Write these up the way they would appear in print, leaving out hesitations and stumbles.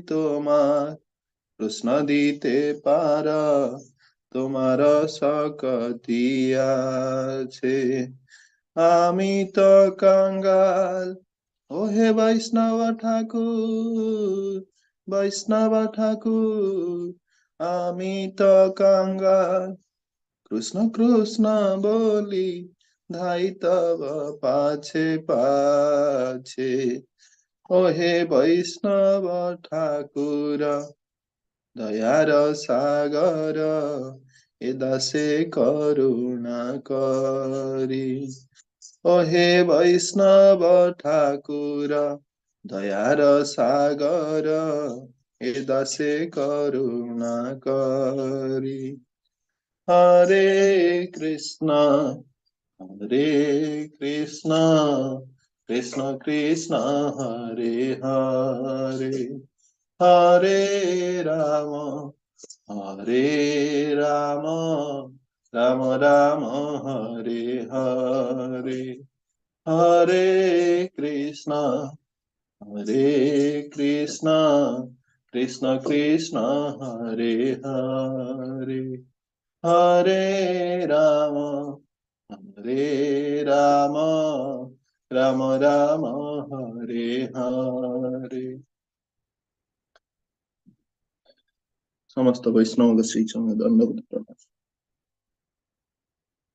তোমার প্রশ্ন দিতে পারা তোমার শক্তি আছে। আমি তো কাঙ্গাল, ও হে বৈষ্ণব ঠাকুর, বৈষ্ণব ঠাকুর, আমি তো কাঙ্গাল, কৃষ্ণ কৃষ্ণ বলি ধাই তব পাছে পাছে। ও হে বৈষ্ণব ঠাকুর, দয়ার সাগর, এ দাসে করুণা করি। ও হে বৈষ্ণব ঠাকুর, দয়ার সাগর, এ দাসে করুণা করি। হরে কৃষ্ণ হরে কৃষ্ণ, কৃষ্ণ কৃষ্ণ হরে হরে, হরে রাম হরে রাম, রাম রাম হরে হরে, হরে কৃষ্ণ হরে কৃষ্ণ, কৃষ্ণ কৃষ্ণ হরে হরে, হরে রাম হরে রাম, রাম রাম হরে হরে। সমস্ত বৈষ্ণব শ্রী চরণে দণ্ডবোধ প্রণাম।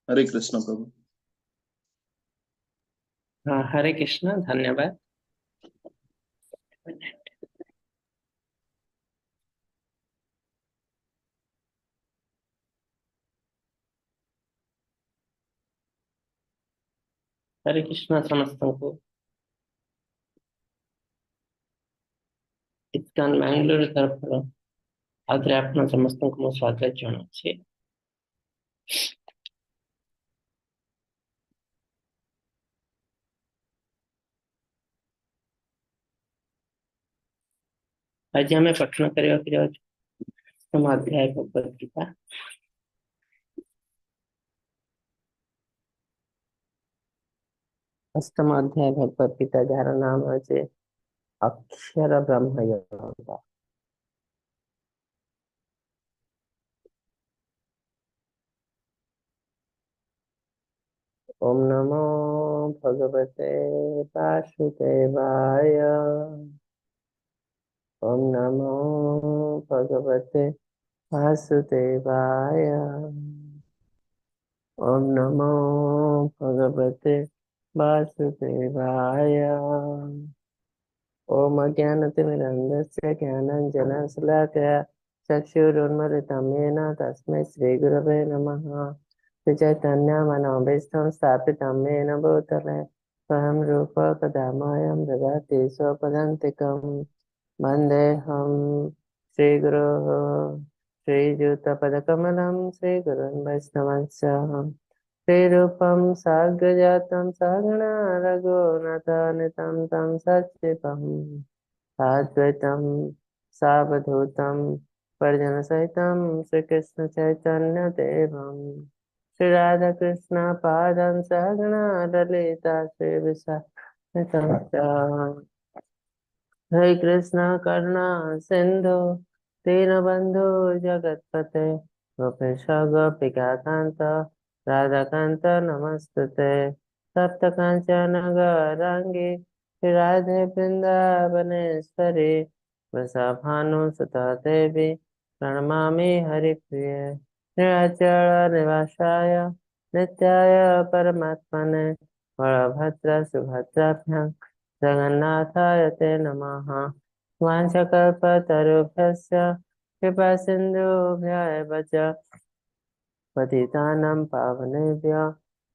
हरे कृष्ण प्रभु। हरे कृष्ण, धन्यवाद। हरे कृष्ण समस्तଙ୍କୁ। इस्कॉन बेंगलुरु तरफରୁ ଆଉଥରେ ଆପଣ ସମସ୍ତଙ୍କୁ ମୁଁ ସ୍ୱାଗତ ଜଣାଉଛି। ଆଜି ଆମେ ପଠନ କରିବାକୁ ଯାଉଛୁ ଅଷ୍ଟମ ଅଧ୍ୟାୟ ଭଗବତ ଗୀତା। ଅଷ୍ଟମ ଅଧ୍ୟାୟ ଭଗବତ ଗୀତା, ଯାହାର ନାମ ହେଉଛି ଅକ୍ଷର ବ୍ରହ୍ମ ଯୋଗ। ओम नमो भगवते वासुदेवाय। ओम नमो भगवते वासुदेवाय। ओम नमो भगवते वासुदेवाय। ओम अज्ञानतिमिरन्धस्य ज्ञानाञ्जनशलाकया चक्षुरुन्मिलितं येन तस्मै श्रीगुरवे नमः। श्रीचैतन्यमनोभीष्टं स्थापितं येन भूतले स्वयं रूप कदा मह्यं ददाति स्वपदान्तिकं। वन्देऽहं श्रीगुरोः श्रीयुतपदकमलं श्रीगुरुन् वैष्णवंश्च। श्रीरूपं साग्रजातं सहगणा रघुनाथान्वितं तं सच्चिवं साद्वैतं सावधूतं परिजनसहितं श्रीकृष्णचैतन्यदेवं श्रीराधाकृष्णपादं सहगणा ललिता श्रीविशाखान्वितं च। हरे कृष्ण करुणा सिंधु दीनबंधु जगत्पते गोपेश गोपिकान्त राधाकान्त नमस्तुते। सप्त कांचन गौरांगी राधे वृंदावनेश्वरी वृषभानुसुता देवी प्रणमामि हरिप्रिये। नीलाचल निवासाय नित्याय परमात्मने बलभद्र सुभद्राभ्यां जगन्नाथाय ते नमः। वाञ्छकल्पतरुभ्यश्च कृपा सिन्धुभ्यः च पतितानां पावनेभ्यो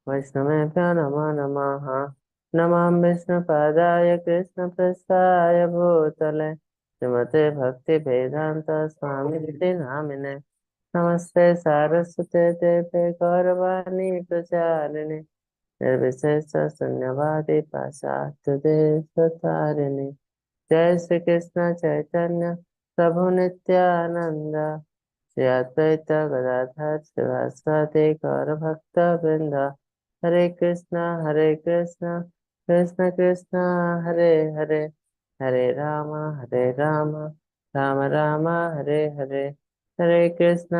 वैष्णवेभ्यो नमो नमः। नमः विष्णुपादाय कृष्णप्रेष्ठाय भूतले श्रीमते भक्तिवेदान्त स्वामिनिति नामिने। नमस्ते सारस्वते देवे गौरवाणी प्रचारिणे निर्विशेष शून्यवादी पाश्चात्यदेशतारिणे। जय श्री कृष्ण चैतन्य प्रभु नित्यानंद श्री अद्वैत गदाधर श्रीवासादि गौर भक्त वृंद। हरे कृष्ण कृष्ण कृष्ण हरे हरे, हरे राम राम राम हरे हरे, हरे कृष्ण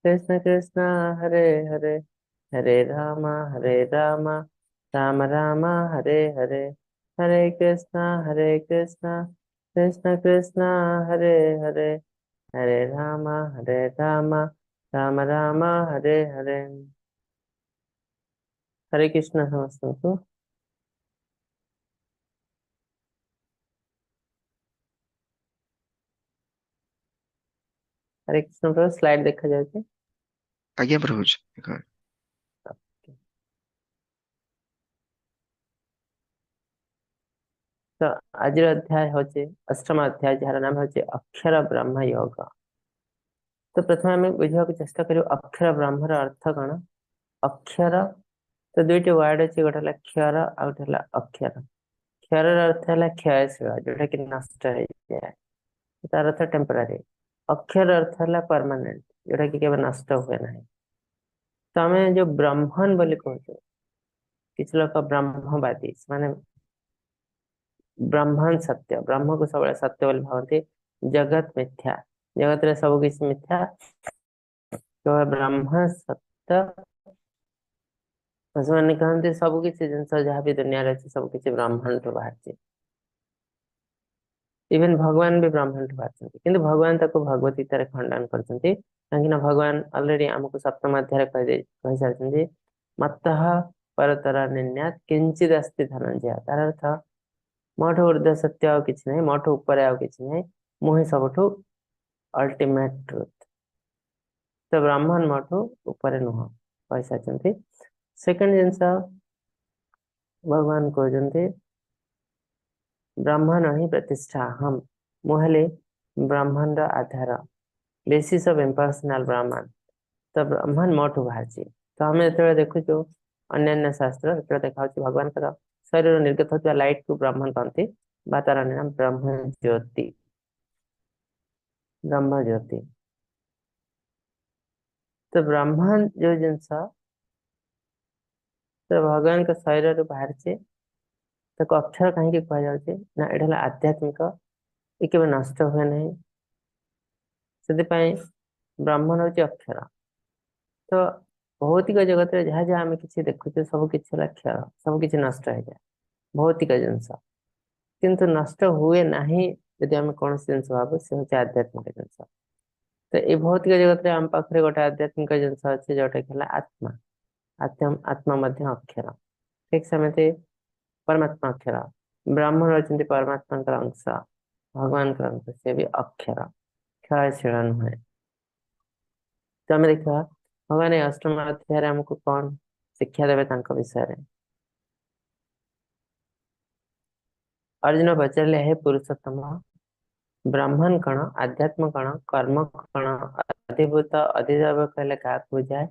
कृष्ण कृष्ण हरे हरे, हरे राम राम राम हरे हरे, हरे कृष्ण कृष्ण कृष्ण हरे हरे, हरे राम राम राम हरे हरे। हरे कृष्ण समस्तଙ୍କୁ। हरे कृष्ण प्रभु, स्लाइड देखा जाଉଛି। आज्ञा प्रभु जी। ତ ଆଜିର ଅଧ୍ୟାୟ ହେଉଛି ଅଷ୍ଟମ ଅଧ୍ୟାୟ, ଯାହାର ନାମ ହେଉଛି ଅକ୍ଷର ବ୍ରହ୍ମ ଯୋଗ। ତ ପ୍ରଥମେ ଆମେ ବୁଝିବାକୁ ଚେଷ୍ଟା କରିବୁ ଅକ୍ଷର ବ୍ରହ୍ମର ଅର୍ଥ କଣ। ଅକ୍ଷର ତ ଦୁଇଟି ୱାର୍ଡ ଅଛି, ଗୋଟେ ହେଲା କ୍ଷର ଆଉ ଗୋଟେ ହେଲା ଅକ୍ଷର। କ୍ଷରର ଅର୍ଥ ହେଲା କ୍ଷୟଶୀଳ, ଯୋଉଟା କି ନଷ୍ଟ ହେଇଯାଏ, ତାର ଅର୍ଥ ଟେମ୍ପରାରୀ। ଅକ୍ଷର ଅର୍ଥ ହେଲା ପରମାନେଣ୍ଟ, ଯୋଉଟା କି କେବେ ନଷ୍ଟ ହୁଏ ନାହିଁ। ତ ଆମେ ଯୋଉ ବ୍ରହ୍ମଣ ବୋଲି କହୁଛୁ, କିଛି ଲୋକ ବ୍ରହ୍ମବାଦୀ, ସେମାନେ ବ୍ରହ୍ମଣ ସତ୍ୟ, ବ୍ରହ୍ମକୁ ସବୁବେଳେ ସତ୍ୟ ବୋଲି ଭାବନ୍ତି। ଜଗତ ମିଥ୍ୟା, ଜଗତରେ ସବୁ କିଛି ମିଥ୍ୟା, କେବଳ ବ୍ରହ୍ମ ସତ୍ୟ। ସେମାନେ କହନ୍ତି ସବୁ କିଛି ଜିନିଷ ଯାହା ବି ଦୁନିଆରେ ଅଛି ସବୁ କିଛି ବ୍ରହ୍ମାଣ୍ଡରୁ ବାହାରିଛି। ଇଭେନ ଭଗବାନ ବି ବ୍ରହ୍ମାଣ୍ଡରୁ ବାହାରିଛନ୍ତି, କିନ୍ତୁ ଭଗବାନ ତାକୁ ଭଗବତ ଗୀତାରେ ଖଣ୍ଡନ କରିଛନ୍ତି। କାହିଁକି ନା ଭଗବାନ ଅଲରେଡି ଆମକୁ ସପ୍ତମ ଅଧ୍ୟାୟରେ କହିସାରିଛନ୍ତି, ମତ୍ତଃ ପରତର ନିନ୍ୟାତ କିଞ୍ଚିଦ୍ ଅସ୍ତି ଧନଞ୍ଜୟ। ତାର ଅର୍ଥ ମୋଠୁ ଉର୍ଦ୍ଧ୍ୱ ସତ୍ୟ ଆଉ କିଛି ନାହିଁ, ମୋଠୁ ଉପରେ ଆଉ କିଛି ନାହିଁ, ମୁଁ ହିଁ ସବୁଠୁ ଅଲ୍ଟିମେଟ ଟ୍ରୁଥ। ତ ବ୍ରାହ୍ମଣ ମୋଠୁ ଉପରେ ନୁହଁ କହିସାରିଛନ୍ତି। ସେକେଣ୍ଡ ଜିନିଷ ଭଗବାନ କହୁଛନ୍ତି, ବ୍ରହ୍ମଣ ହିଁ ପ୍ରତିଷ୍ଠା ଅହମ୍, ମୁଁ ହେଲି ବ୍ରହ୍ମାଣ୍ଡ ଆଧାର, ବେସିସ୍ ଅଫ୍ ଇମ୍ପର୍ସନାଲ ବ୍ରହ୍ମାଣ୍ଡ। ତ ବ୍ରହ୍ମାଣ୍ଡ ମୋଠୁ ବାହାରିଛି। ତ ଆମେ ଯେତେବେଳେ ଦେଖୁଛୁ ଅନ୍ୟାନ୍ୟ ଶାସ୍ତ୍ର, ସେତେବେଳେ ଦେଖାଯାଉଛି ଭଗବାନଙ୍କର ଶରୀରରୁ ନିର୍ଗତ ହେଉଥିବା ଲାଇଟ୍ କୁ ବ୍ରହ୍ମାଣ୍ଡ କହନ୍ତି, ବା ତାର ନାମ ବ୍ରହ୍ମ ଜ୍ୟୋତି, ବ୍ରହ୍ମ ଜ୍ୟୋତି। ତ ବ୍ରହ୍ମାଣ୍ଡ ଯୋଉ ଜିନିଷ ତ ଭଗବାନଙ୍କ ଶରୀରରୁ ବାହାରିଛି, ତାକୁ ଅକ୍ଷର କାହିଁକି କୁହାଯାଉଛି ନା ଏଇଟା ହେଲା ଆଧ୍ୟାତ୍ମିକ, ଏ କେବେ ନଷ୍ଟ ହୁଏ ନାହିଁ, ସେଥିପାଇଁ ବ୍ରହ୍ମଣ ହଉଛି ଅକ୍ଷର। ତ ଭୌତିକ ଜଗତରେ ଯାହା ଯାହା ଆମେ କିଛି ଦେଖୁଛୁ ସବୁ କିଛି ହେଲା କ୍ଷର, ସବୁ କିଛି ନଷ୍ଟ ହେଇଯାଏ, ଭୌତିକ ଜିନିଷ। କିନ୍ତୁ ନଷ୍ଟ ହୁଏ ନାହିଁ ଯଦି ଆମେ କୌଣସି ଜିନିଷ ଭାବୁ, ସେ ହଉଛି ଆଧ୍ୟାତ୍ମିକ ଜିନିଷ। ତ ଏଇ ଭୌତିକ ଜଗତରେ ଆମ ପାଖରେ ଗୋଟେ ଆଧ୍ୟାତ୍ମିକ ଜିନିଷ ଅଛି, ଯୋଉଟା କି ହେଲା ଆତ୍ମା। ଆତ୍ମା ମଧ୍ୟ ଅକ୍ଷର, ଠିକ ସେମିତି ପରମାତ୍ମା ଅକ୍ଷର। ବ୍ରାହ୍ମଣ ଅଛନ୍ତି ପରମାତ୍ମାଙ୍କର ଅଂଶ, ଭଗବାନଙ୍କର ଅଂଶ, ସେ ବି ଅକ୍ଷର, କ୍ଷୟଶୀଳ ନୁହେଁ। ତ ଆମେ ଦେଖିବା ଭଗବାନ ଏଇ ଅଷ୍ଟମ ଅଧ୍ୟାୟରେ ଆମକୁ କଣ ଶିକ୍ଷା ଦେବେ ତାଙ୍କ ବିଷୟରେ। ଅର୍ଜୁନ ପଚାରିଲେ, ହେ ପୁରୁଷୋତ୍ତମ, ବ୍ରାହ୍ମଣ କଣ, ଆଧ୍ୟାତ୍ମ କଣ, କର୍ମ କଣ, ଅଧିଭୂତ ଅଧିଦୈବ କହିଲେ କାହାକୁ ବୁଝାଏ?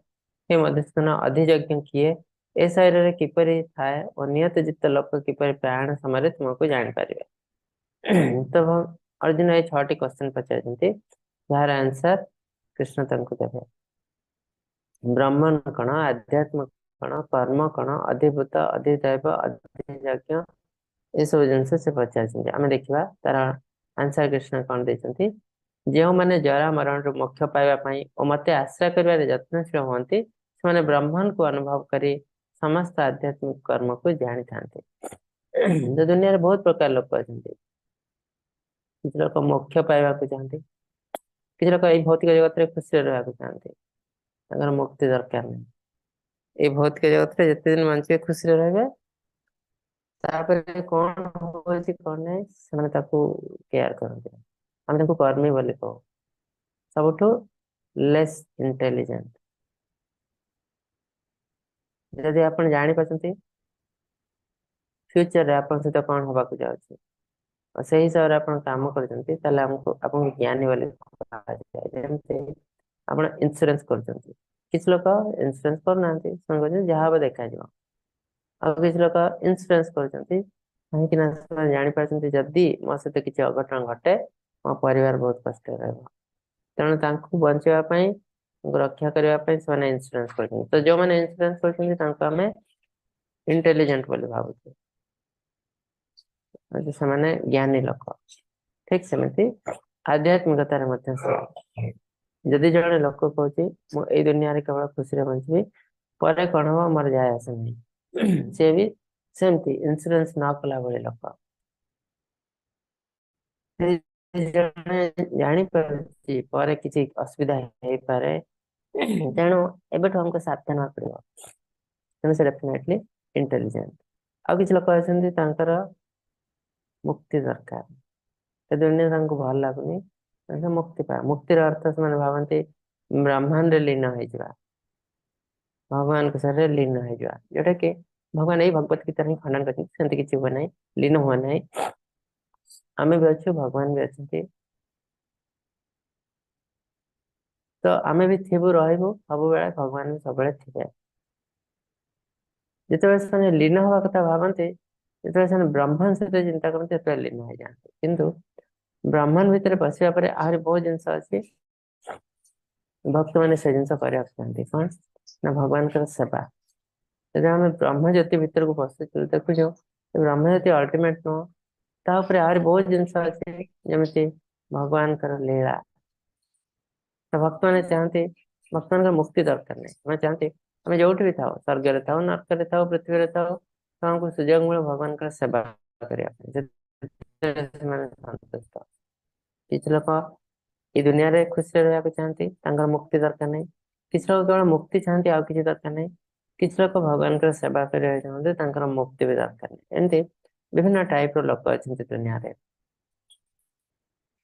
ହେ ମଧୁସୂଦନ, ଅଧିଯଜ୍ଞ କିଏ? ଏ ଶରୀରରେ କିପରି ଥାଏ ଓ ନିୟତଜିତ ଲୋକ କିପରି ପ୍ରାଣ ସମୟରେ ତୁମକୁ ଜାଣିପାରିବେ? ତ ଅର୍ଜୁନ ଏଇ 6ଟି କ୍ୱେଶ୍ଚନ ପଚାରିଛନ୍ତି, ଯାହାର ଆନ୍ସର କୃଷ୍ଣ ତାଙ୍କୁ ଦେବେ। ବ୍ରାହ୍ମଣ କଣ, ଆଧ୍ୟାତ୍ମ କଣ, କର୍ମ କଣ, ଅଧିଭୂତ ଅଧିଦୈବ ଅଧିଯଜ୍ଞ, ଏସବୁ ଜିନିଷ ସେ ପଚାରିଛନ୍ତି। ଆମେ ଦେଖିବା ତାର ଆନ୍ସର କୃଷ୍ଣ କଣ ଦେଇଛନ୍ତି। ଯେଉଁମାନେ ଜରା ମରଣରୁ ମୋକ୍ଷ ପାଇବା ପାଇଁ ଓ ମତେ ଆଶ୍ରୟ କରିବାରେ ଯତ୍ନଶୀଳ ହୁଅନ୍ତି, ସେମାନେ ବ୍ରହ୍ମାଣ୍ଡକୁ ଅନୁଭବ କରି ସମସ୍ତ ଆଧ୍ୟାତ୍ମିକ କର୍ମକୁ ଜାଣିଥାନ୍ତି। ତ ଦୁନିଆରେ ବହୁତ ପ୍ରକାର ଲୋକ ଅଛନ୍ତି। କିଛି ଲୋକ ମୋକ୍ଷ ପାଇବାକୁ ଚାହାନ୍ତି, କିଛି ଲୋକ ଏଇ ଭୌତିକ ଜଗତରେ ଖୁସିରେ ରହିବାକୁ ଚାହାନ୍ତି, ତାଙ୍କର ମୁକ୍ତି ଦରକାର ନାହିଁ। ଏଇ ଭୌତିକ ଜଗତରେ ଯେତେ ଦିନ ବଞ୍ଚିବେ ଖୁସିରେ ରହିବେ, ତାପରେ କଣ ହଉଛି କଣ ନାହିଁ ସେମାନେ ତାକୁ କେୟାର କରନ୍ତି। ଆମେ ତାଙ୍କୁ କର୍ମୀ ବୋଲି କହୁ, ସବୁଠୁ ଲେସ୍ ଇଣ୍ଟେଲିଜେଣ୍ଟ। ଯଦି ଆପଣ ଜାଣିପାରୁଛନ୍ତି ଫ୍ୟୁଚରରେ ଆପଣଙ୍କ ସହିତ କଣ ହବାକୁ ଯାଉଛି, ଆଉ ସେଇ ହିସାବରେ ଆପଣ କାମ କରୁଛନ୍ତି, ତାହେଲେ ଆପଣଙ୍କୁ ଜ୍ଞାନୀ ବୋଲି କୁହାଯାଏ। ଯେମିତି ଆପଣ ଇନ୍ସୁରାନ୍ସ କରୁଛନ୍ତି, କିଛି ଲୋକ ଇନ୍ସୁରାନ୍ସ କରୁନାହାନ୍ତି, ସେମାନେ କହୁଛନ୍ତି ଯାହା ହବ ଦେଖାଯିବ। ଆଉ କିଛି ଲୋକ ଇନ୍ସୁରାନ୍ସ କରୁଛନ୍ତି କାହିଁକି ନା ସେମାନେ ଜାଣିପାରୁଛନ୍ତି ଯଦି ମୋ ସହିତ କିଛି ଅଘଟଣ ଘଟେ ମୋ ପରିବାର ବହୁତ କଷ୍ଟରେ ରହିବ, ତେଣୁ ତାଙ୍କୁ ବଞ୍ଚିବା ପାଇଁ, ତାଙ୍କୁ ରକ୍ଷା କରିବା ପାଇଁ ସେମାନେ ଇନ୍ସୁରାନ୍ସ କରୁଛନ୍ତି। ତ ଯୋଉମାନେ ଇନ୍ସୁରାନ୍ସ କରୁଛନ୍ତି ତାଙ୍କୁ ଆମେ ଇଣ୍ଟେଲିଜେଣ୍ଟ ବୋଲି ଭାବୁଛୁ, ସେମାନେ ଜ୍ଞାନୀ ଲୋକ। ठीक सेमती आध्यात्मिकतार मध्य सेया जदि जड़े लोक कहूँ मु एई दुनिया रे केवल खुशी रे बंचबी परे कौन हम मर जाए आसे नहीं से भी सेमती इंश्योरेंस न कला भली लोक जानी पारे पर किसी असुविधा हो पारे तेणु एबेठु हमको सावधान होगा पड़िबो तेणु से डेफिनेटली इंटेलिजेंट आ किछि लोक अछंती तांकर मुक्ति दरकार ए दुनिया तांको भल लागुनी तांको मुक्ति पा मुक्तिर अर्थ से माने भावंती ब्रह्मांड रे लीन हो जिबा भगवान के शरीर लीन हो जावा जोटा कि भगवान यही भगवत गीता में खंडन करते सेमती किछि हुआ नहीं लीन हुआ नहीं आमे भी अच्छे भगवान भी अच्छे तो आमे भी थिबु रहइबु सब बेला भगवान भी सब बेला थिबे जेतेबेले से लीन हवा कथा भावन्ते जेतेबेले से ब्रह्मांड सहित चिंता करते सेतेबेले लीन हो जाते किंतु ब्रह्मांड भितर बसिया परे आहरी बहुत जिनस अछि भक्त माने से जिनस करिया चाहते कौन ना भगवान कर सेवा जब आम ब्रह्म ज्योति भितर को पशु देखुछ ब्रह्म ज्योति अल्टीमेट नुह तापर आहरी बहुत जिनस अच्छे जमी भगवान कर लीला तो भक्त मैंने चाहते भक्त मान मुक्ति दरकार नहीं मैं चाहते आम जो भी था स्वर्ग रे था नरक रे था पृथ्वी रे था तो हमको सुजोग मिले भगवान का सेवा करने संतुष्ट किसी लोग ये दुनिया रे खुशी रहा चाहती मुक्ति दरकार नहीं किसी लोग केवल मुक्ति चाहती आउ किसी दरकार नहीं किसी लोग भगवान का सेवा करने चाहते मुक्ति भी दरकार नहीं एमती विभिन्न टाइप लोक अच्छा दुनिया रे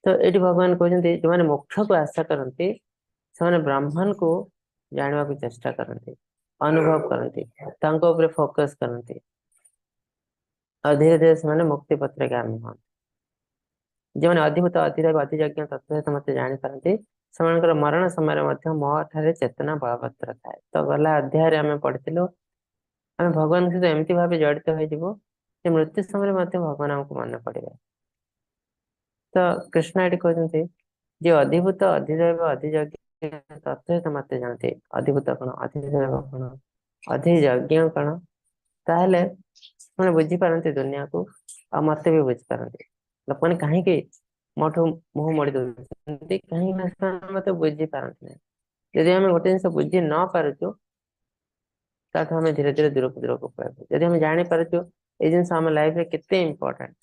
तो ये भगवान कहते जो मैंने मोक्ष को आशा करती से ब्राह्मण को जानवा को चेष्टा करती अनुभव करती फोकस करती और धीरे धीरे से मुक्ति पत्र गामी हन जो मैंने अधिभूत अधिदेव अधिज्ञ तत्व सहित मत जापारती से मरण समय मो ठारे चेतना बलवत्तर थाए तो गला अध्याय आम पढ़िलु आम भगवान सहित एमती भाव जड़ित हो मृत्यु समय भगवान आमको मन पड़े तो कृष्ण ये कहते जो अधिभूत अधिदैव अधिज्ञ तत्व सहित मत जानते अधिभूत कौन अधिदैव कौन अधिज्ञ कौन ताहले मैंने बुझी पारती दुनिया को आ मत भी बुझी पारती लोक मैंने कहीं मोठू मुह मोड़ी दौरान कहीं मत बुझी पारती नहीं यदि आम गोटे जिन बुझी न पारुचु ताठू आम धीरे धीरे दूर को पड़े यदि आम जापारु ये जिन आम लाइफ रे केते इम्पोर्टेंट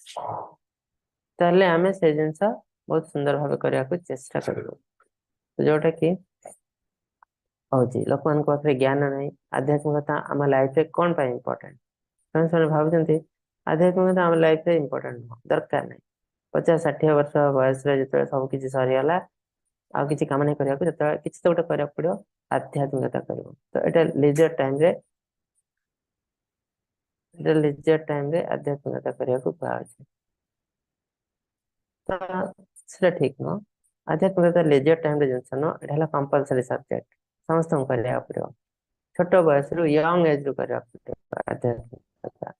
ताहले आम से जिन बहुत सुंदर भाव करने को चेष्टा करूँ तो जोटा कि हूँ लोक मान पाखे ज्ञान नहीं आध्यात्मिकता आम लाइफ रे कौन पाई इम्पोर्टेंट से भावुं आध्यात्मिकता आम लाइफ रे इम्पोर्टेंट नुह दरकार नहीं 50-60 वर्ष बयस जो सब किसी सरीगला आ किसी कम नहीं करने किसी तो गोटे करा पड़ो आध्यात्मिकता कर तो ये लिजर टाइम रे आध्यात्मिकता करने को कहुच्छे तो ठीक नुह आध्यात्मिकता लिजर टाइम जिनस नुह ये कंपलसरी सब्जेक्ट समस्त करने पड़ो छोट बयस रु यंग एज रु करने पड़ो आध्यात्मिकता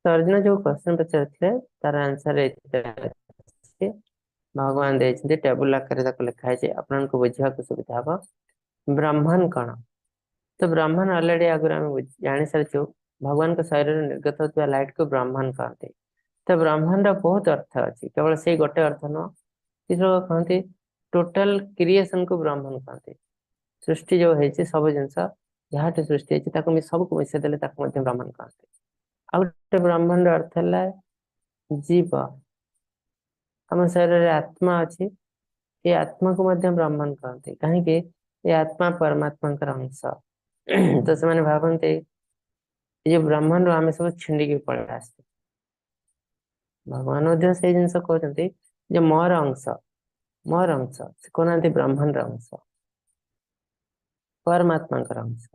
तो अर्जुन जो क्वेश्चन पचार तार आंसर भगवान दे टेबुल आकार लिखाई आपन को बुझा सुविधा हम ब्राह्मण कौन तो ब्राह्मण अलरेडी आगुरी आम जानी सारी भगवान के शरीर निर्गत होता लाइट को ब्राह्मण कहते तो ब्राह्मण बहुत अर्थ अच्छी केवल से गोटे अर्थ नुह किसी लोग कहते टोटाल क्रिएशन को ब्राह्मण कहते सृष्टि जो है सब जिनस जहाँ सृष्टि है सब मिसेदेले ब्राह्मण कहते आ गोटे ब्राह्मण अर्थ है जीव आम शरीर आत्मा अच्छी ये आत्मा को ब्राह्मण कहते कहीं ये आत्मा परमात्मा अंश तो से भावते ये ब्राह्मण आम सब छिंडिकी पड़े आस भगवान से जिन कहते जो मोर अंश से कहना ब्राह्मण अंश परमात्मा अंश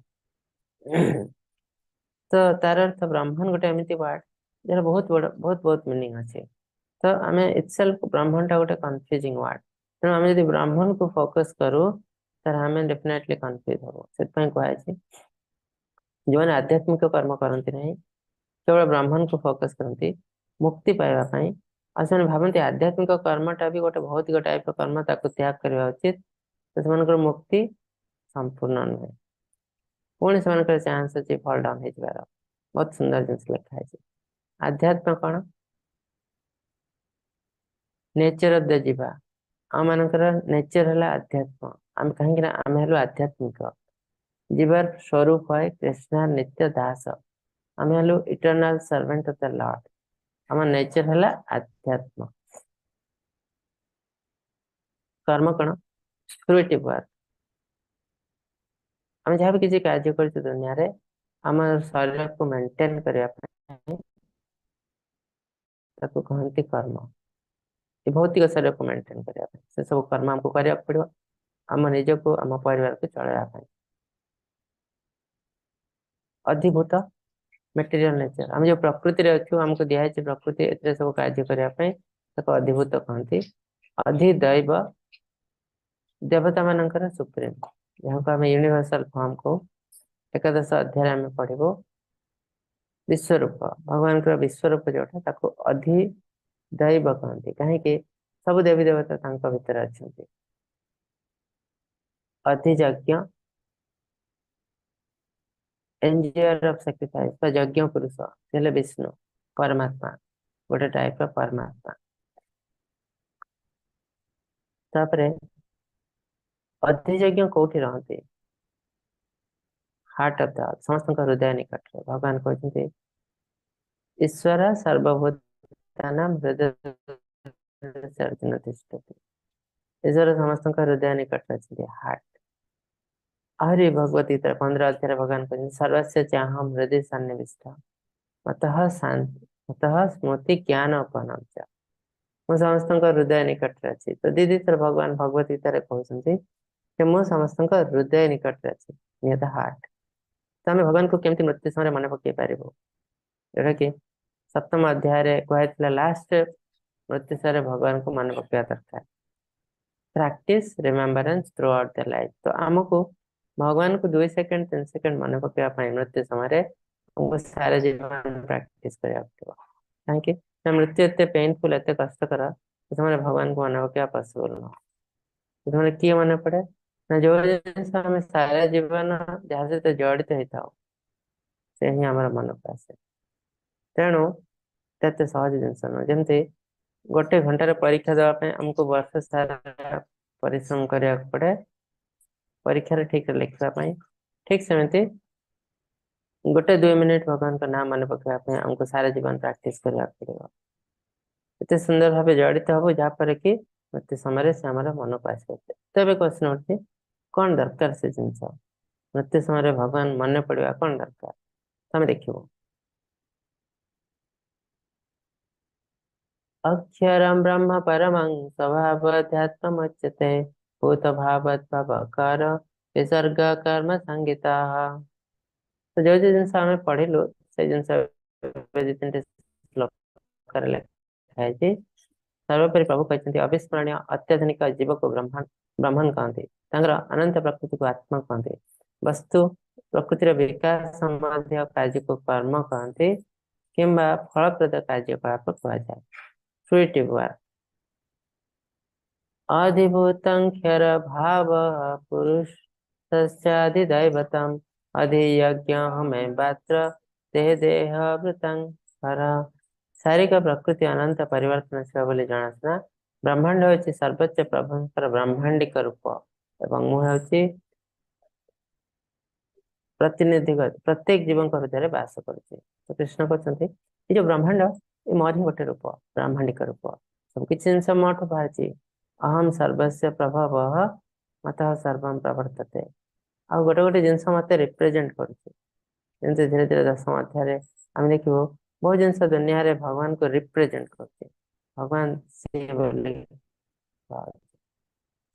तो तार अर्थ ब्राह्मण गोटे एमती वर्ड जार बहुत बड़ बहुत बहुत मीनिंग अच्छे तो आम इटसेल्फ ब्राह्मण टा गोटे कन्फ्यूजिंग वर्ड तेणु आम जब ब्राह्मण को फोकस करूँ तार आम डेफिनेटली कन्फ्यूज हम से कहुए जो मैंने आध्यात्मिक कर्म करती नहीं केवल ब्राह्मण को फोकस करती मुक्ति पाइबापी और से भावती आध्यात्मिक कर्मटा भी गोटे भौतिक टाइप कर्म त्याग करने उचित तो से मुक्ति संपूर्ण नुहे पुणी से चांस अच्छी फल डाउन हो बहुत सुंदर जिन लिखा है। आध्यात्म कौन नेचर ऑफ द जीवा आम मानकर नेचर है आध्यात्म आम कहीं आम हेलु आध्यात्मिक जीवार स्वरूप है कृष्ण नित्य दास आम हेलु eternal servant of the Lord आम नेचर है आध्यात्म कर्म कौन फ्रुइटिव वर्क आम जहाँ भी किसी कार्य कर दुनिया रे आम शरीर को मेंटेन करने कहते कर्म ये भौतिक शरीर को मेंटेन करने से सब कर्म हमको करने पड़ो आम निज को आम परिवार को चलवाई अधिभूत मटेरियल नेचर आम जो प्रकृति रे अच्छु हमको दिखाई प्रकृति ए सब कार्य करने अधिभूत कहती अधिदैव देवता मानकर सुप्रीम जहाँ को आम यूनिवर्सल फॉर्म को एकादश अध्याय आम पढ़ो विश्वरूप भगवान विश्वरूप जोटा ताको अधिदैव कहती कहीं सब देवी देवता तांको भीतर अच्छा अधियज्ञ एंजियर ऑफ सैक्रिफाइस तो यज्ञ पुरुष से विष्णु परमात्मा गोटे टाइप रो परमात्मा तापरे अधियज्ञ कोठी रहते हार्ट ऑफ द समस्त हृदय निकट रे भगवान कहते ईश्वर सर्वभूतानां हृदय अर्जुन तिष्ठति ईश्वर समस्त हृदय निकट रे हार्ट हरि भगवत गीता 15 अध्याय भगवान कहते सर्वस्य चाहम हृदय सन्निविष्ट मतः शांति मतः स्मृति ज्ञान अपनम च मु समस्त हृदय निकट अच्छी तो दीदी थर भगवान भगवत गीता कहते मु समस्त हृदय निकट अच्छी नियत हार्ट तो आम भगवान को केमती मृत्यु समय मन पकई पार जोटा कि सप्तम अध्याय कहला लास्ट मृत्यु समय भगवान को मन पकड़ा दरकार practice remembrance through out the life तो आमको भगवान को 2 सेकंड 3 सेकंड मन पकड़ा मृत्यु समय हमको सारे जीवन प्रैक्टिस करें कहीं मृत्यु एत पेनफुल एत कष्टकर तो भगवान को मन पकड़ा पॉसिबल न तो किए मन पड़े ना जो जिन आम सारा जीवन जहाँ सहित जड़ित होता से ही आम मन को आसे तेणु एत सहज जिनस नुह जमी गोटे घंटार परीक्षा देवाई आमको वर्ष सारा परिश्रम करा पड़े परीक्षा ठीक लिखापी ठीक सेमती गोटे 2 मिनिट भगवान का नाम मन पकड़ा आमको सारा जीवन प्रैक्टिस करने पड़ो एत सुंदर भाव जड़ित हम जहाँपर कि मृत्यु समय से आम मन को आस तेज क्वेश्चन उठे कौन दरकार से जिनस मृत्यु समय भगवान मन पड़ा कौन दरकार तमें देखो अक्षरम ब्रह्म परमं स्वभावध्यात्मच्यते भूत भावकार विसर्ग कर्म संगीता तो जो जिन आम पढ़िलु से जिन श्लोक लिखा है सर्वोपरि प्रभु कहते अविस्मरणीय अत्याधुनिक जीव को ब्रह्मण कहते अनंत प्रकृति को आत्मा कहते वस्तु प्रकृतिर विकास कार्य को कर्म कहते किंबा फलप्रद कार्यकलाप कहुए फ्रुइटिव वर्क अधिभूतं क्षर भाव पुरुष सस्याधिदैवतम अधियज्ञ हमें पात्र देह वृतं हर शारीरिक प्रकृति अनंत परिवर्तनशील बोली जनाशुना ब्रह्मांड हूँ सर्वोच्च प्रभुंर ब्रह्मांडिक रूप एवं मुझे प्रतिनिधि प्रत्येक जीवन हृदय बास कर तो कृष्ण कहते ये जो ब्रह्मांड ये मोर ही गोटे रूप ब्रह्मांडिक रूप सबकि जिनस मोठ बाहर अहम सर्वस्व प्रभव मत सर्व प्रवर्तते आ गोटे गोटे जिनस मत रिप्रेजेंट कर धीरे धीरे 10म अध्याय आम देखो बहुत जिन दुनिया रे भगवान को रिप्रेजेंट करते भगवान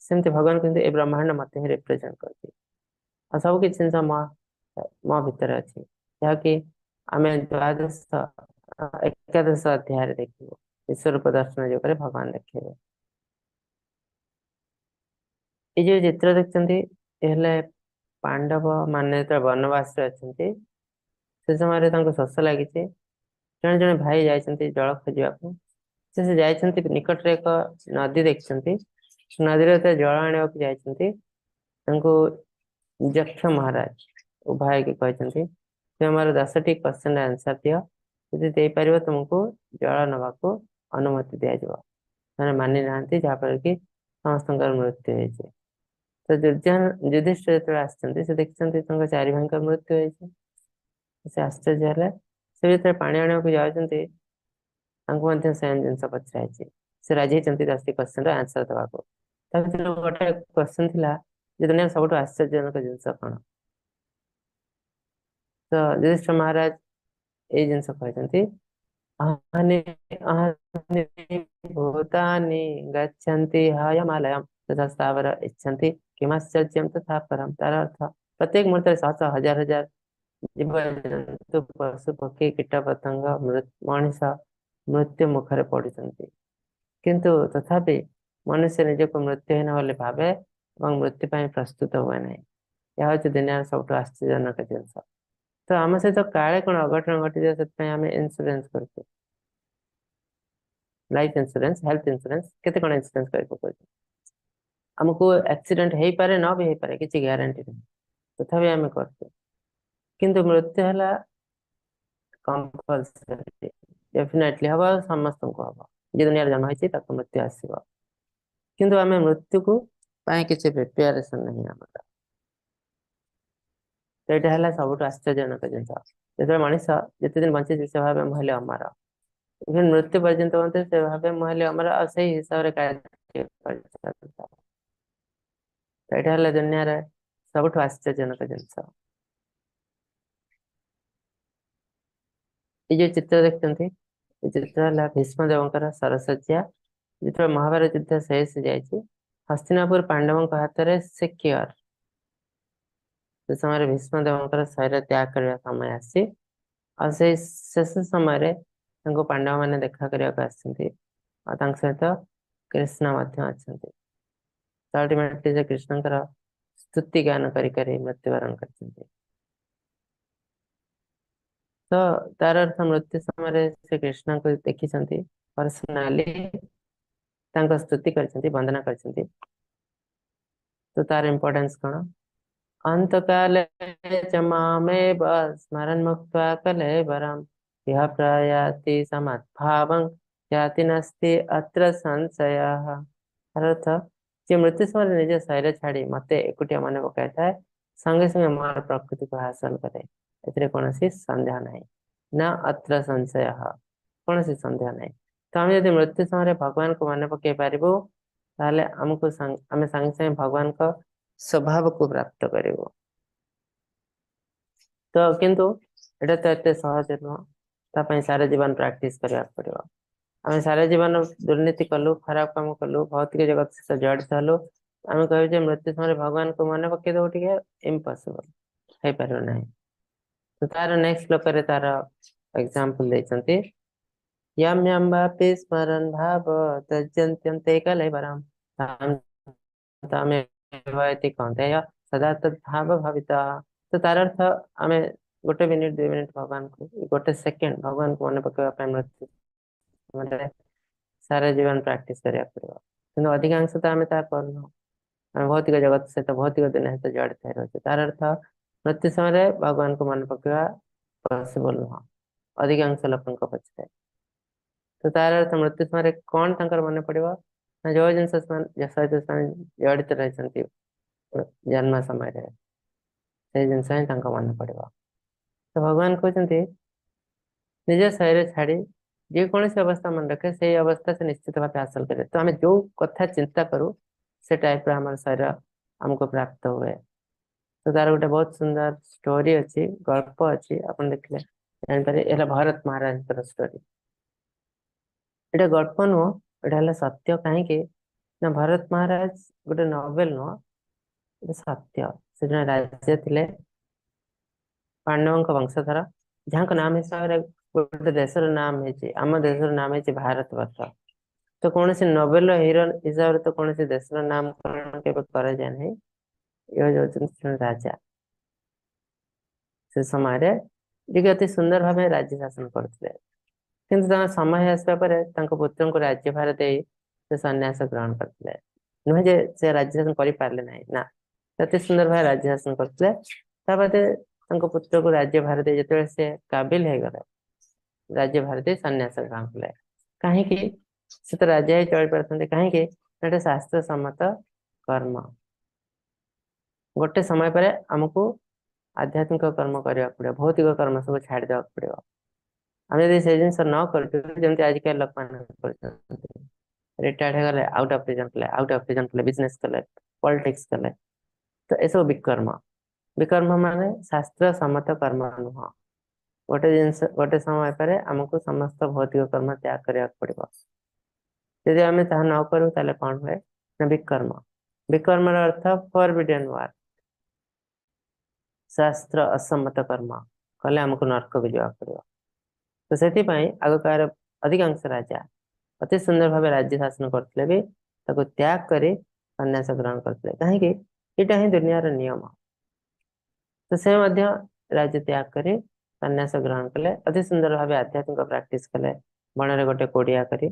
सेमती भगवान कहते ये ब्रह्मांड मत ही रिप्रेजेंट करते और सब किसी जिन मो भितर अच्छी जहाँकि आम द्वादश एकादश अध्याय देखो विश्वरूप दर्शन जो भगवान देखे ये जो चित्र देखते पांडव मान वनवास अच्छा से समय शोष लगी जड़े जड़े भाई जाती जल खोजाक से जाती निकट एक नदी देखते नदी जल आने जाती जक्ष महाराज उभय के कहते तुम 10टी क्वेश्चन आंसर दियो यदि दे पारिबो तुमको जल नबाको अनुमति दिया जाव मैंने मानि नांती जहाँफल कि समस्त मृत्यु होइছে तो दुर्योधन युधिष्ठिर जो आसते से देखते चारि भाई मृत्यु होइছে से आश्चर्य है से जो पानी आने को जाऊँच सेम जिन पचराई से राजी होती 10टी क्वेश्चन आंसर देवा गोटे क्वेश्चन थिला जे दुनिया सब आश्चर्यजनक जिनस कौन तो युधिष्ठिर महाराज ये जिनस कहते अहनि अहनि भूतानि गच्छन्ति हयमालयम् तथा स्थावर इच्छन्ति किमाश्चर्यं तथा परम तार अर्थ प्रत्येक मुहूर्त शह शह हजार हजार जीवजंतु पशु पक्षी कीट पतंग मनीष मृत्यु मुखरे पड़ुଛନ୍ତି किंतु तथापि मनुष्य निजक मृत्युहीन बोली भावे और मृत्यु ପାଇଁ प्रस्तुत हुए नहीं यह हूँ दुनिया सब आश्चर्यजनक जिनस तो आम सहित काले कौन अघटन घटी जाए से आम इन्सुरेंस करते लाइफ इन्सुरेंस हेल्थ इन्सुरेंस केते कौन इन्सुरेंस कर आमको एक्सीडेंट हो पारे न भी हो पारे किसी ग्यारंटी नहीं तथापि आम करते किंतु मृत्यु है कंपलसरी डेफिनेटली हम समस्त को हम जे दुनिया जन्म होती मृत्यु आसव किंतु आम मृत्यु को किसी प्रिपेरेसन नहीं आमर तो यहाँ है सब आश्चर्यजनक जिन जो मनीष जिते दिन बंची से भाव मुहले अमर इवन मृत्यु पर्यंत मत से भाव मुहले अमर आ हिसाब से कार्य तो यहाँ है दुनिया सब आश्चर्यजनक जिनस ये जो चित्र देखते ये चित्र है भीष्मदेव सरसज्जा जो महाभारत युद्ध शेष जाइए हस्तिनापुर पांडवों हाथ में सिक्योर से समय भीष्मदेव शरीर त्याग करने समय आसी और से शेष समय पांडव मैंने देखा करने सहित कृष्ण अच्छा अल्टीमेटली से कृष्ण स्तुति गान करी मृत्युवरण कर तो तार अर्थ मृत्यु समय से कृष्ण को देखी पर्सनाली स्तुति कर वंदना कर तो तार इम्पोर्टेंस कौन अंत काले च मामेव स्मरन् मुक्त्वा कलेवरम् यः प्रयाति समद्भावं याति नास्ति अत्र संशयः अर्थ जे मृत्यु समय निज शरीर छाड़ी मते एकुटिया मन पकाई थाए संगे संगे मोर प्रकृति को हासिल करे एथिरे कोनोसी संदेह नहीं न अत्र संशय कोनोसी संदेह नहीं तो हम यदि मृत्यु समय भगवान को मन पकई पारिबो ताले हमको आम संगे संगे भगवान को स्वभाव को प्राप्त करिबो तो किंतु एटा तो एते सहज नुह तापाई सारा जीवन प्रैक्टिस करिया पड़िबो आम सारा जीवन दुर्नीति कलु खराब काम कलु भौतिक जगत से जड़ित हलु आम कह मृत्यु समय भगवान को मन पकई दो टे इम्पॉसिबल है पार नहीं तो तार नेक्स्ट श्लोक रे तार एग्जांपल देछंती यम यम वापि स्मरन् भाव त्यज्यन्त्यन्ते कलेवरम् तां तामेवैति कौन्तेय सदा तद्भाव भविता तो तार अर्थ आम गोटे मिनिट 2 मिनिट भगवान को गोटे सेकेंड भगवान को मन पकड़ा मृत्यु सारा जीवन प्रैक्टिस करिया पड़ो कि अधिकांश तो आम करना आम भौतिक जगत सहित भौतिक दुनिया सहित जड़ित रही तार अर्थ मृत्यु समय भगवान को मन पकड़ा पॉसिबल नुह अधिकांश लोक पछरे तो तार अर्थ मृत्यु समय कौन तंकर मन पड़ो जो जिन सहित जड़ित रही जन्म समय से जिनस ही मन पड़ो तो भगवान कहते निज शरीर छाड़ी जेकोसी अवस्था मन रखे से अवस्था से निश्चित भाव हासिल करे तो आम जो कथा चिंता करूँ से टाइप आम शरीर आमको प्राप्त हुए तो तार गोटे बहुत सुंदर स्टोरी अच्छी गल्प अच्छी आप देखले जानपारे भरत महाराज स्टोरी एटा गल्प नुह एटा सत्य कहीं ना भरत महाराज गोटे नोवेल नुह सत्य से जन राजा थे पांडवों वंशधर जहाँ नाम हिसाब से गोटे देशर नाम है आम देशर नाम है भारत वर्ष तो कौन सी नोवेल हीरो हिसाब से तो कौन सी देशर नामकरण के कर जाए नहीं ये राजा से समय अति सुंदर भाव राज्य शासन करते किंतु समय आसवा पुत्र को राज्य भार दे से सन्यास ग्रहण करते नुहे से राज्य शासन कर पारे ना अति सुंदर भाव राज्य शासन करते पुत्र को राज्य भार दे जो से काबिल हो गले राज्य भार दे सन्यास ग्रहण कले कहीं से तो राजा ही चल पारते कहीं शास्त्र सम्मत कर्म गोटे समय पर आमको आध्यात्मिक कर्म करने पड़ो भौतिक कर्म सब छाड़देवा पड़ो आम जब से जिन न करमती आजिकल लोक मैंने रिटायर्ड हो गले आउट ऑफ रीजन कले बिजनेस कले पॉलिटिक्स कले तो ये सब विकर्म विकर्म माने शास्त्र सम्मत कर्म नुह गोटे जिनस गोटे समय पर आमको समस्त भौतिक कर्म त्याग करने पड़ो यदि आम ता न करूँ कौन हुए ना विकर्म विकर्म अर्थ फॉरबिडन वर्क शास्त्र असम्मत कर्म कले आमको नरक को जावाक पड़ो तो से आग कार अधिकांश राजा अति सुंदर भाव राज्य शासन करते भी त्याग कर सन्यास ग्रहण करते कहीं यहाँ ही दुनिया नियम तो से राज्य त्याग कर सन्यास ग्रहण कले अति सुंदर भाव आध्यात्मिक प्रैक्टिस कले बन में गोटे कोड़िया कर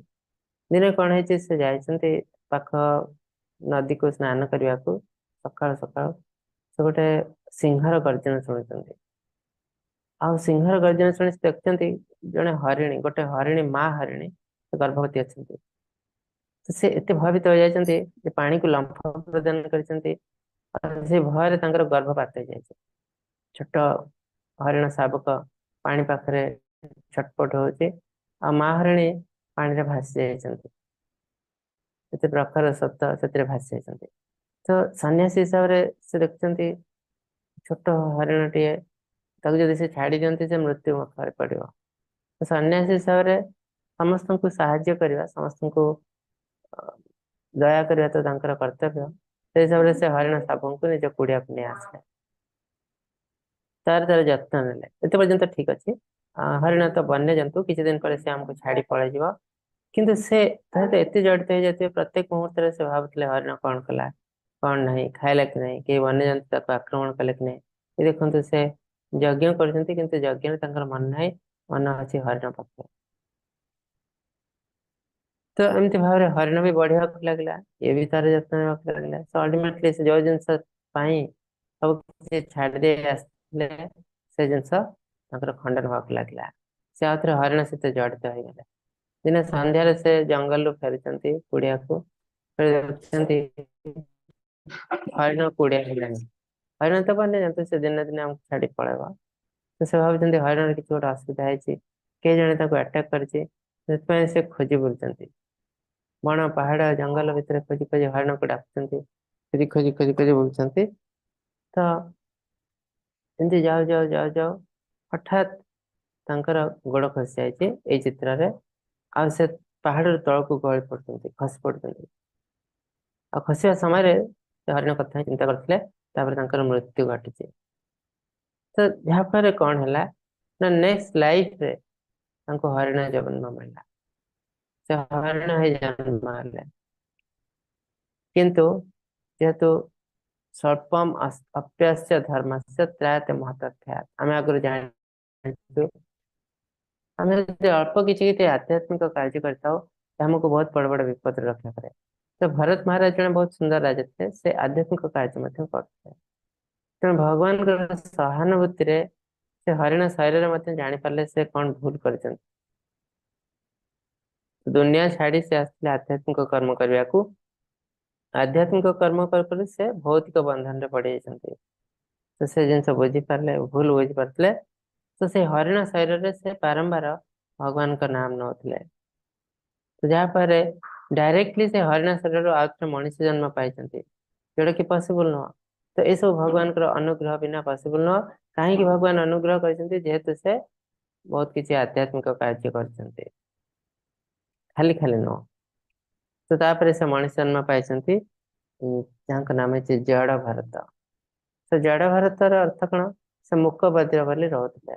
दिन कौन है से जाती पाख नदी को स्नान करने को सका सका से गोटे सिंहर गर्जन शुणुंट आ सिंहर गर्जन शुणी देखते जड़े हरिणी गोटे हरिणी माँ हरिणी गर्भवती अच्छा तो से एत भावित हो जाती पानी को लंफ प्रदान कर भय गर्भपात हो जाए छोट हरिण शावक पानी पाखरे छटपट हो माँ हरिणी पानी भासी जाते प्रखर सत से भासी जाती तो सन्यासी हिसाब से देखते छोट हरिण टे जब से छाड़ी दिखती से मृत्यु मुखर पड़ो तो सन्यासी हिसाब से समस्त को साहाଯ୍य करवा समस्त को दया करवा तो तांकर कर्तव्य से हिसाब से हरिण शावक को निज कुड़िया को नहीं आसे तार तार जत्न ने एत पर्यंत ठीक अच्छे हरिण तो वन्य जंतु किसी दिन पर से आमको छाड़ी पड़े किंतु से एत जड़ित हो जाते प्रत्येक मुहूर्त से भावुले हरिण कौन कला कौन नहीं खाइला कि नहीं कई वन्य जंतु आक्रमण कले कि नहीं ये देखते से यज्ञ कर यज्ञ मन ना मन अच्छी हरिण पक्ष तो एमती भाव हरिण भी बढ़िया लगला ये भी तार जत्न लगला सो अल्टीमेटली से जो जिन सब किसी छाड़ दे आसले से जिनस खंडन होगा लगला से आउे हरिण सहित जड़ित हो गले दिन संध्यार से जंगल रू फेरी कुड़िया को हरिण कुड़िया हरिण तो बने जानते से दिन दिन आमको छाड़ी पड़ेगा तो से भावी हरिण किसी गोटे असुविधा है कई जन अटाक कर से खोजी बुलते बण पहाड़ जंगल भितर खोजी खोजी हरिण को डाकुंट खोजी खोजी खोजी खोजी बुलते तो एमती जाओ जाओ जाओ जाओ हठात तांकर गोड़ खसी जाए ये चित्र रे आ से पहाड़ तल को गली पड़ते खसी पड़ते आ खसवा समय हरिण कथा चिंता करते मृत्यु घटी तो जहाँफल कौन है ना नेक्स्ट लाइफ रे हरिण जन्म मिलला से हरिण ही जन्म किंतु जेहेतु स्वल्पम अप्यस्य धर्मस्य त्रायते महत्त्वात् आम आगुरी जान आम अल्प किसी आध्यात्मिक कार्य करता हमको बहुत बड़ बड़ विपद रक्षा करे तो भरत महाराज जन बहुत सुंदर राजा थे से आध्यात्मिक कार्य करते तेणु भगवान सहानुभूति से हरिण शरीर में जानी पारे से कौन भूल कर दुनिया छाड़ी से आसते आध्यात्मिक कर्म करने को आध्यात्मिक कर्म कर से भौतिक बंधन में पड़ जाती तो से जिन बुझी पारे भूल बुझी पारे तो से हरिण शरीर से बारंबार भगवान का नाम नौले तो जहाँपर डायरेक्टली से हरिण शरीर आउे मनुष्य जन्म पाई जोटा कि पॉसिबल नुह तो ये सब भगवान अनुग्रह बिना पॉसिबल नुह कहीं भगवान अनुग्रह कर से बहुत किसी आध्यात्मिक कार्य कर खाली खाली नुह तो तापर से मनुष्य जन्म पाई जहाँ नाम है जड़ भारत तो जड़ भारतर अर्थ कौन से मूक बज्र बोली रोते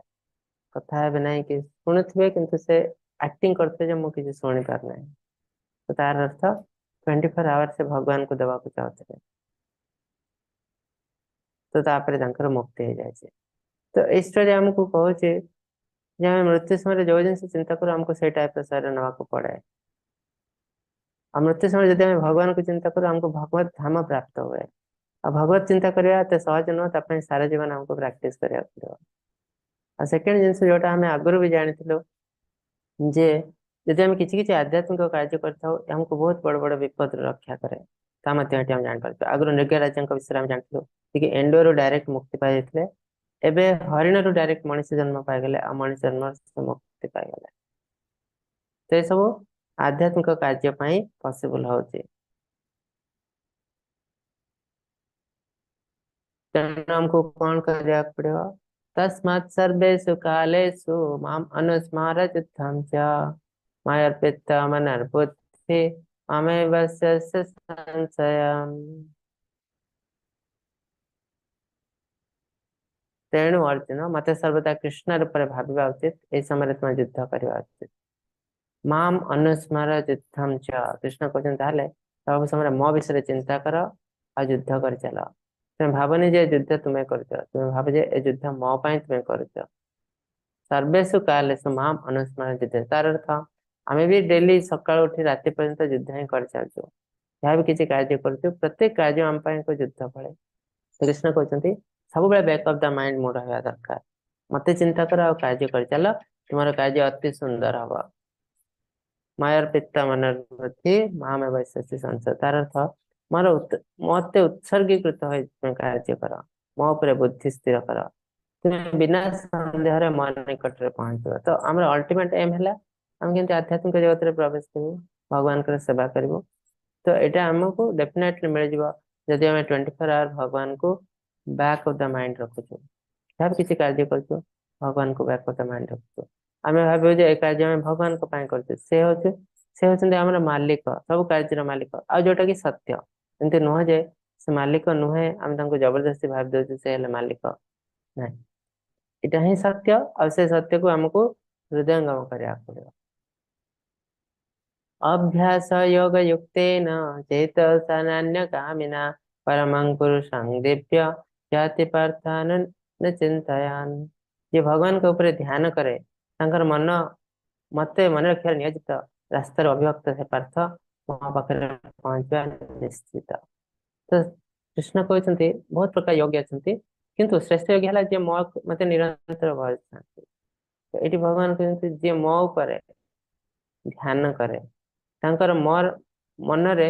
कथा ना कि शुणुवे कि से एक्टिंग करते मुझे शुणी पार ना तो तार अर्थ 24 आवर से भगवान को देवा चाहते तो तापर मुक्ति हो जाए तो ये स्टोरी आमको कहूँ आम मृत्यु समय जो जिन चिंता करूँ आमको से टाइप शरीर नाक पड़े आ मृत्यु समय जब भगवान को चिंता करूँ आमको भगवत धाम प्राप्त हुए भगवत चिंता करवा एत सहज नुह सारा जीवन हमको प्राक्टिस करा पड़ो। आ सेकेंड जिनस जोटा आम आगुरी भी जानी जे जदि आम कि आध्यात्मिक कार्य करमको बहुत बड़ बड़ विपद रक्षा करे हम जापर आगुरी नृग राजा विषय में जानूँ कि एंडो डायरेक्ट मुक्ति पाई जाते एबे हरिण रु डायरेक्ट मनीष जन्म पाईगले आ मनीष जन्म से मुक्ति पाईगले। तो ये सब आध्यात्मिक कार्य पॉसिबल होचे। तेणु हमको कौन करने पड़ेगा तस्मात् सर्वेषु कालेषु माम अनुस्मारत युद्धं च मयर्पित मनर्बुद्धि ममेव शस्य संशयम्। तेणु अर्जुन मते सर्वदा कृष्ण रूप भाविबा उचित ए समय तुम युद्ध करवा उचित। माम अनुस्मारत युद्धं च कृष्ण कहते सब समय मो विषय चिंता कर आ युद्ध कर चल। तुम भावनी जे युद्ध तुम्हें कर तुम भाव जे युद्ध मो तुम्हें कर सर्वेषु कालेषु माम अनुस्मरण युद्ध तार अर्थ आम भी डेली सकाल उठी राति पर्यंत युद्ध ही कर चलु जहाँ भी किसी कार्य करूँ प्रत्येक कार्य आम युद्ध फले। कृष्ण कहते सब back of the mind mode रहा दरकार मत चिंता कर आ कार्य कर चल तुम कार्य अति सुंदर हम। मायर पिता मनोवृत्ति माम वैश्य संशय तार अर्थ मोर मत उत्सर्गीकृत कार्य कर मो उपर बुद्धि स्थिर कर तुम बिना संदेह मो निकट में पहुंच। तो आम अल्टीमेट एम है आम के आध्यात्मिक जगत में प्रवेश करूँ भगवान का सेवा करूँ। तो यहाँ आमको डेफिनेटली मिल जाव जदि आम 24 आवर भगवान को बैक ऑफ द माइंड रखुचु जहाँ भी किसी कार्य कर भगवान को बैक ऑफ द माइंड रखुचु आम भाव ए कार्य आम भगवान कर से होती आम मालिक सब कार्य मालिक आ जोटा कि सत्य एमती नुह जे से मालिक नुहे आम जबरदस्ती भाव दे से मालिक नहीं इटा ही सत्य और से सत्य को हमको हृदयंगम करने पड़े। अभ्यास योग युक्तेन चेतसा कामिना परमं पुरुषं दिव्य जाति पार्थान न चिंतयान। ये भगवान के ऊपर ध्यान करे तांकर मन मते मन रखिया नियोजित रास्तार अभिभक्त से पार्थ मो पाखे पहुंचा निश्चित। तो कृष्ण कहते बहुत प्रकार योगी अच्छा किंतु श्रेष्ठ योगी है जे मो मत निरंतर भजता। तो ये भगवान कहते जे मो ऊपर ध्यान करे तांकर मोर मनरे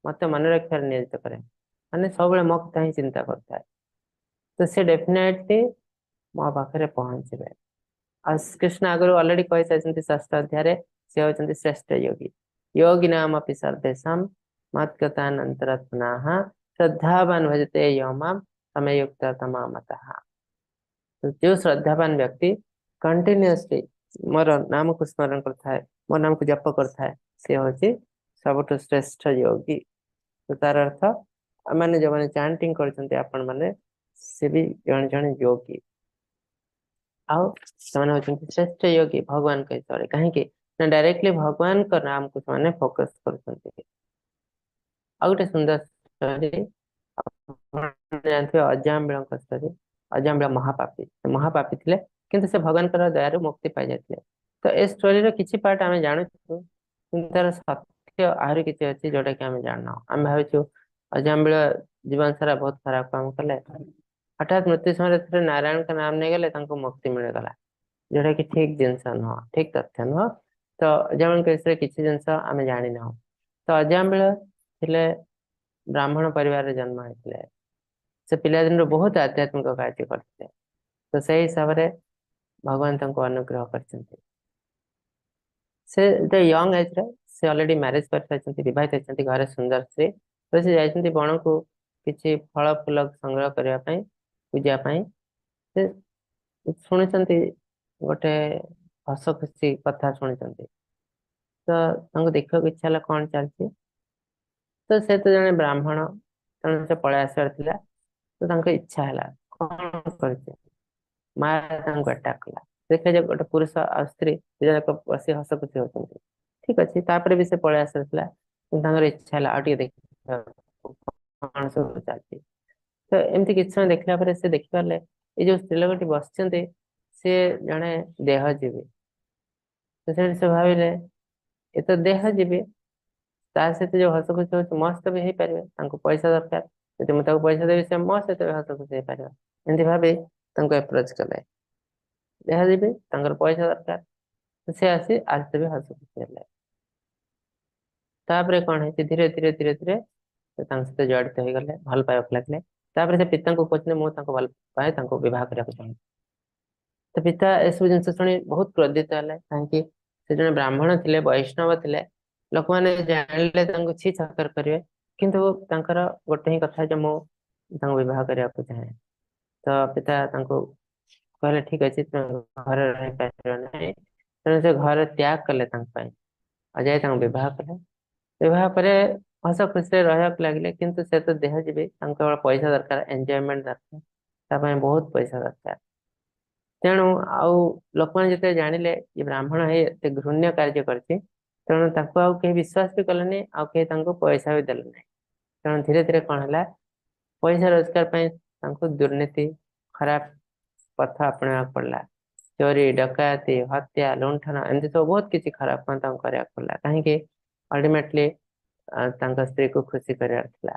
मत मन रखिया नियोजित करे माने सब मो कथा ही चिंता करता है तो से डेफिनेटली मो पाखे पहुंचे। और कृष्ण आगुरी ऑलरेडी कही सारी षष्ठ अध्याय से होती श्रेष्ठ योगी योगी नाम अपनी सर्वेशा मत्कथानंतरत्ना श्रद्धावान भजते यो माम समय युक्त तमा मतः। तो जो श्रद्धावान व्यक्ति कंटिन्यूअसली मोर नाम को स्मरण करता है मोर नाम को जप करता है से हूँ सबुठ श्रेष्ठ योगी। तो तार अर्थ मैंने जो मैंने चैंटिंग करते आपण मैंने से भी जन जन योगी आउ श्रेष्ठ योगी भगवान के हिसाब कहीं डायरेक्टली भगवान का नाम को मैंने फोकस कर। गोटे सुंदर स्टोरी जानते अजाम्बिल स्टोरी अजाम्बिल महापापी महापापी थे किंतु से भगवान दयारू मुक्ति पाई जाते। तो ए स्टोरी किसी पार्ट आम जानू तार सत्य आहरी किसी अच्छी जोटा कि आम जानना आम भावु अजाम्बिल जीवन सारा बहुत खराब काम कले हठात मृत्यु समय नारायण का नाम नहीं गले मुक्ति मिलगला जोटा कि ठीक जिनस नुह ठीक तथ्य नुह। तो अजाम्बिल विषय किसी जिनस आम जानी ना। तो अजाम्बिल थे ब्राह्मण परिवार जन्म होते से पिला दिन बहुत आध्यात्मिक कार्य करते। तो से हिसाब से भगवान अनुग्रह कर यंग एज से ऑलरेडी मैरिज कर विवाहित होती घर सुंदर स्त्री। तो से जाती बण को किसी फल फूल संग्रह करने पूजापी शुणी गोटे हस खुशी कथा शुणी तो देखा इच्छा कौन चलती। तो से तो जने ब्राह्मण तेणु से पलि आसार तो इच्छा है कौन कर माँ अटाक कला देखा जाए गोटे पुरुष आ स्त्री बस हस खुशी होती ठीक अच्छे तापर भी से पलि आसार इच्छा है आगे देखा कौन सब चलती। तो एमती कि समय देखला से देखिपारे ये जो स्त्री लोक बस सी जड़े देहजीवी। तो से भाविले ये तो देहजीवी ता सहित जो हस खुशी हो मस्त भी हो पारे पैसा दरकार ଯଦି ମୁଁ ତାକୁ ପଇସା ଦେବି ସେ ମୋ ସହିତ ବି ହସ ଖୁସି ହେଇପାରିବ। ଏମିତି ଭାବି ତାଙ୍କୁ ଆପ୍ରୋଚ କଲେ। ଯାହା ଯିବି ତାଙ୍କର ପଇସା ଦରକାର, ସେ ଆସି ବି ହସ ଖୁସି ହେଲେ। ତାପରେ କଣ ହେଇଛି, ଧୀରେ ଧୀରେ ଧୀରେ ଧୀରେ ସେ ତାଙ୍କ ସହିତ ଜଡିତ ହେଇଗଲେ, ଭଲ ପାଇବାକୁ ଲାଗିଲେ। ତାପରେ ସେ ପିତାଙ୍କୁ କହୁଛନ୍ତି ମୁଁ ତାଙ୍କୁ ଭଲ ପାଏ, ତାଙ୍କୁ ବିବାହ କରିବାକୁ ଚାହେଁ। ତ ପିତା ଏସବୁ ଜିନିଷ ଶୁଣି ବହୁତ କ୍ରୋଧିତ ହେଲେ, କାହିଁକି ସେ ଜଣେ ବ୍ରାହ୍ମଣ ଥିଲେ, ବୈଷ୍ଣବ ଥିଲେ। ଲୋକମାନେ ଜାଣିଲେ ତାଙ୍କୁ ଛି ଛାକର କରିବେ, କିନ୍ତୁ ତାଙ୍କର ଗୋଟେ ହିଁ କଥା ଯେ ମୁଁ ତାଙ୍କୁ ବିବାହ କରିବାକୁ ଚାହେଁ। ତ ପିତା ତାଙ୍କୁ କହିଲେ ଠିକ ଅଛି, ତୁମେ ଘରେ ରହିପାରିବ ନାହିଁ। ତେଣୁ ସେ ଘରେ ତ୍ୟାଗ କଲେ ତାଙ୍କ ପାଇଁ, ଆଉ ଯାଇ ତାଙ୍କୁ ବିବାହ କଲେ। ବିବାହ ପରେ ହସ ଖୁସିରେ ରହିବାକୁ ଲାଗିଲେ, କିନ୍ତୁ ସେ ତ ଦେହ ଯିବେ, ତାଙ୍କୁ କେବଳ ପଇସା ଦରକାର, ଏନଜୟମେଣ୍ଟ ଦରକାର, ତା ପାଇଁ ବହୁତ ପଇସା ଦରକାର। ତେଣୁ ଆଉ ଲୋକମାନେ ଯେତେବେଳେ ଜାଣିଲେ ଯେ ବ୍ରାହ୍ମଣ ହେଇ ଏତେ ଘୃଣ୍ୟ କାର୍ଯ୍ୟ କରିଛି, ତେଣୁ ତାଙ୍କୁ ଆଉ କେହି ବିଶ୍ୱାସ ବି କଲେନି, ଆଉ କେହି ତାଙ୍କୁ ପଇସା ବି ଦେଲେ ନାହିଁ। ତେଣୁ ଧୀରେ ଧୀରେ କଣ ହେଲା, ପଇସା ରୋଜଗାର ପାଇଁ ତାଙ୍କୁ ଦୁର୍ନୀତି, ଖରାପ ପଥ ଆପଣେଇବାକୁ ପଡିଲା। ଚୋରି, ଡକାୟତି, ହତ୍ୟା, ଲୁଣ୍ଠନ, ଏମିତି ସବୁ ବହୁତ କିଛି ଖରାପ କାମ ତାଙ୍କୁ କରିବାକୁ ପଡିଲା। କାହିଁକି, ଅଲ୍ଟିମେଟଲି ତାଙ୍କ ସ୍ତ୍ରୀକୁ ଖୁସି କରିବାର ଥିଲା।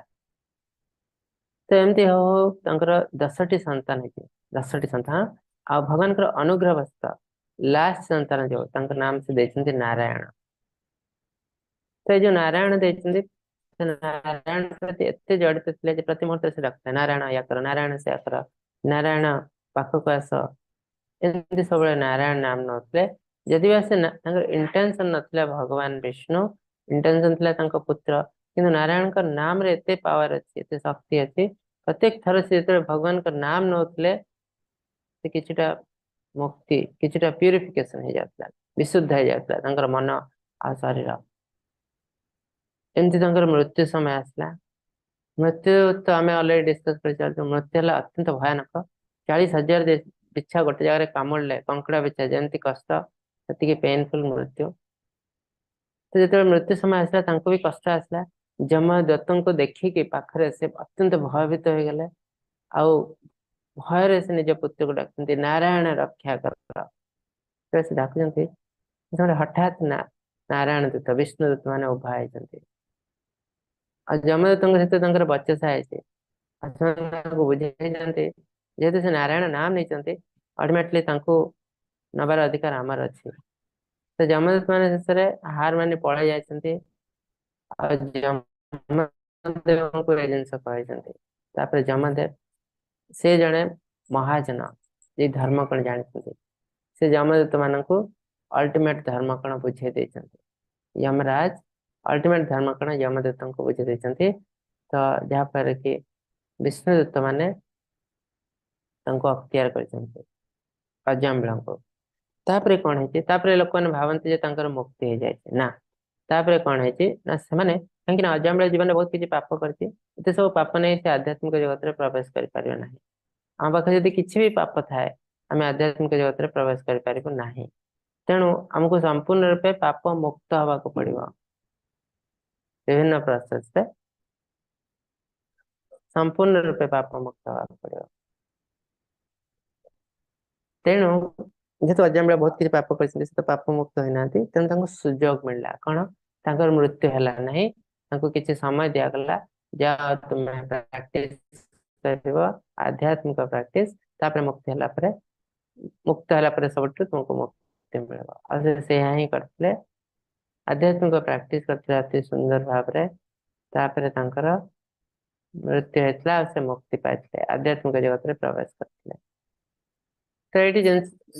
ତ ଏମିତି ହଉ ହଉ ତାଙ୍କର 10ଟି ସନ୍ତାନ ହେଇଛି, 10ଟି ସନ୍ତାନ। ଆଉ ଭଗବାନଙ୍କର ଅନୁଗ୍ରହ ବଶତଃ ଲାଷ୍ଟ ସନ୍ତାନ ଯୋଉ, ତାଙ୍କ ନାମ ସେ ଦେଇଛନ୍ତି ନାରାୟଣ। ତ ଏଇ ଯୋଉ ନାରାୟଣ ଦେଇଛନ୍ତି, ସେ ନାରାୟଣ ପ୍ରତି ଏତେ ଜଡିତ ଥିଲେ ଯେ ପ୍ରତି ମୁହୂର୍ତ୍ତରେ ସେ ଡାକୁଥିଲେ ନାରାୟଣ ୟା କର, ନାରାୟଣ ସେୟା କର, ନାରାୟଣ ପାଖକୁ ଆସ, ଏମିତି ସବୁବେଳେ ନାରାୟଣ ନାମ ନଉଥିଲେ। ଯଦି ବା ତାଙ୍କର ଇଣ୍ଟେନସନ ନଥିଲା ଭଗବାନ ବିଷ୍ଣୁ, ଇଣ୍ଟେନସନ ଥିଲା ତାଙ୍କ ପୁତ୍ର, କିନ୍ତୁ ନାରାୟଣଙ୍କ ନାମରେ ଏତେ ପାୱାର ଅଛି, ଏତେ ଶକ୍ତି ଅଛି। ପ୍ରତ୍ୟେକ ଥର ସେ ଯେତେବେଳେ ଭଗବାନଙ୍କ ନାମ ନଉଥିଲେ, ସେ କିଛିଟା ମୁକ୍ତି, କିଛିଟା ପ୍ୟୁରିଫିକେସନ ହେଇଯାଉଥିଲା, ବିଶୁଦ୍ଧ ହେଇଯାଉଥିଲା ତାଙ୍କର ମନ ଆଉ ଶରୀର। ଏମିତି ତାଙ୍କର ମୃତ୍ୟୁ ସମୟ ଆସିଲା। ମୃତ୍ୟୁ ତ ଆମେ ଅଲରେଡି ଡିସ୍କସ କରିସାରିଛୁ। ମୃତ୍ୟୁ ହେଲା ଅତ୍ୟନ୍ତ ଭୟାନକ। 40,000 ବିଛା ଗୋଟେ ଜାଗାରେ କାମୁଡ଼ିଲେ, କଙ୍କଡା ବିଛା ଯେମିତି କଷ୍ଟ, ସେତିକି ପେନଫୁଲ ମୃତ୍ୟୁ। ତ ଯେତେବେଳେ ମୃତ୍ୟୁ ସମୟ ଆସିଲା, ତାଙ୍କୁ ବି କଷ୍ଟ ଆସିଲା। ଯମଦୂତଙ୍କୁ ଦେଖିକି ପାଖରେ ସେ ଅତ୍ୟନ୍ତ ଭୟଭୀତ ହେଇଗଲେ, ଆଉ ଭୟରେ ସେ ନିଜ ପୁତ୍ରକୁ ଡାକୁଛନ୍ତି ନାରାୟଣ ରକ୍ଷା କର। ସେ ଡାକୁଛନ୍ତି, ଯେତେବେଳେ ହଠାତ୍ ନାରାୟଣ ଦୂତ, ବିଷ୍ଣୁ ଦୂତ ମାନେ ଉଭା ହେଇଛନ୍ତି। ଆଉ ଯମଦୂତଙ୍କ ସହିତ ତାଙ୍କର ବଚସା ହେଇଛି, ଆଉ ସେମାନେ ତାଙ୍କୁ ବୁଝେଇଛନ୍ତି ଯେହେତୁ ସେ ନାରାୟଣ ନାମ ନେଇଛନ୍ତି, ଅଲ୍ଟିମେଟଲି ତାଙ୍କୁ ନବାର ଅଧିକାର ଆମର ଅଛି। ତ ଯମଦୂତ ମାନେ ଶେଷରେ ହାର ମାନି ପଳେଇ ଯାଇଛନ୍ତି, ଆଉ ଯମଦେବଙ୍କୁ ଏ ଜିନିଷ କହିଛନ୍ତି। ତାପରେ ଯମଦେବ ସେ ଜଣେ ମହାଜନ, ଯେ ଧର୍ମ କଣ ଜାଣିଛନ୍ତି। ସେ ଯମଦୂତ ମାନଙ୍କୁ ଅଲ୍ଟିମେଟ ଧର୍ମ କଣ ବୁଝେଇ ଦେଇଛନ୍ତି। ଯମରାଜ ଅଲ୍ଟିମେଟ ଧର୍ମ କଣ ଯମଦୂତଙ୍କୁ ବୁଝେଇ ଦେଇଛନ୍ତି। ତ ଯାହାଫଳରେ କି ବିଷ୍ଣୁ ଦୂତ ମାନେ ତାଙ୍କୁ ଅକ୍ତିଆର କରିଛନ୍ତି, ଅଜାମିଳଙ୍କୁ। ତାପରେ କଣ ହେଇଛି, ତାପରେ ଲୋକମାନେ ଭାବନ୍ତି ଯେ ତାଙ୍କର ମୁକ୍ତି ହେଇଯାଇଛି। ନା, ତାପରେ କଣ ହେଇଛି ନା, ସେମାନେ କାହିଁକି ନା ଅଜାମିଳ ଜୀବନରେ ବହୁତ କିଛି ପାପ କରିଛି, ଏତେ ସବୁ ପାପ ନେଇ ସେ ଆଧ୍ୟାତ୍ମିକ ଜଗତରେ ପ୍ରବେଶ କରିପାରିବେ ନାହିଁ। ଆମ ପାଖରେ ଯଦି କିଛି ବି ପାପ ଥାଏ, ଆମେ ଆଧ୍ୟାତ୍ମିକ ଜଗତରେ ପ୍ରବେଶ କରିପାରିବୁ ନାହିଁ। ତେଣୁ ଆମକୁ ସମ୍ପୂର୍ଣ୍ଣ ରୂପେ ପାପ ମୁକ୍ତ ହବାକୁ ପଡିବ। ବିଭିନ୍ନ ପ୍ରୋସେସରେ ସମ୍ପୂର୍ଣ୍ଣ ରୂପେ ପାପ ମୁକ୍ତ ହବାକୁ ପଡିବ। ତେଣୁ ଯେହେତୁ ଅଜାମିଳ ବହୁତ କିଛି ପାପ କରିଛନ୍ତି, ସେ ତ ପାପ ମୁକ୍ତ ହୋଇନାହାନ୍ତି। ତେଣୁ ତାଙ୍କୁ ସୁଯୋଗ ମିଳିଲା କଣ, ତାଙ୍କର ମୃତ୍ୟୁ ହେଲା ନାହିଁ। ତାଙ୍କୁ କିଛି ସମୟ ଦିଆଗଲା, ଯାହା ତୁମେ ପ୍ରାକ୍ଟିସ କରିବ, ଆଧ୍ୟାତ୍ମିକ ପ୍ରାକ୍ଟିସ। ତାପରେ ମୁକ୍ତ ହେଲା ପରେ ସବୁଠୁ ତୁମକୁ ମୁକ୍ତି ମିଳିବ। ଆଉ ସେ ସେଇଆ ହିଁ କରିଥିଲେ, ଆଧ୍ୟାତ୍ମିକ ପ୍ରାକ୍ଟିସ କରିଥିଲେ ଅତି ସୁନ୍ଦର ଭାବରେ। ତାପରେ ତାଙ୍କର ମୃତ୍ୟୁ ହେଇଥିଲା, ଆଉ ସେ ମୁକ୍ତି ପାଇଥିଲେ, ଆଧ୍ୟାତ୍ମିକ ଜଗତରେ ପ୍ରବେଶ କରିଥିଲେ। ତ ଏଇଠି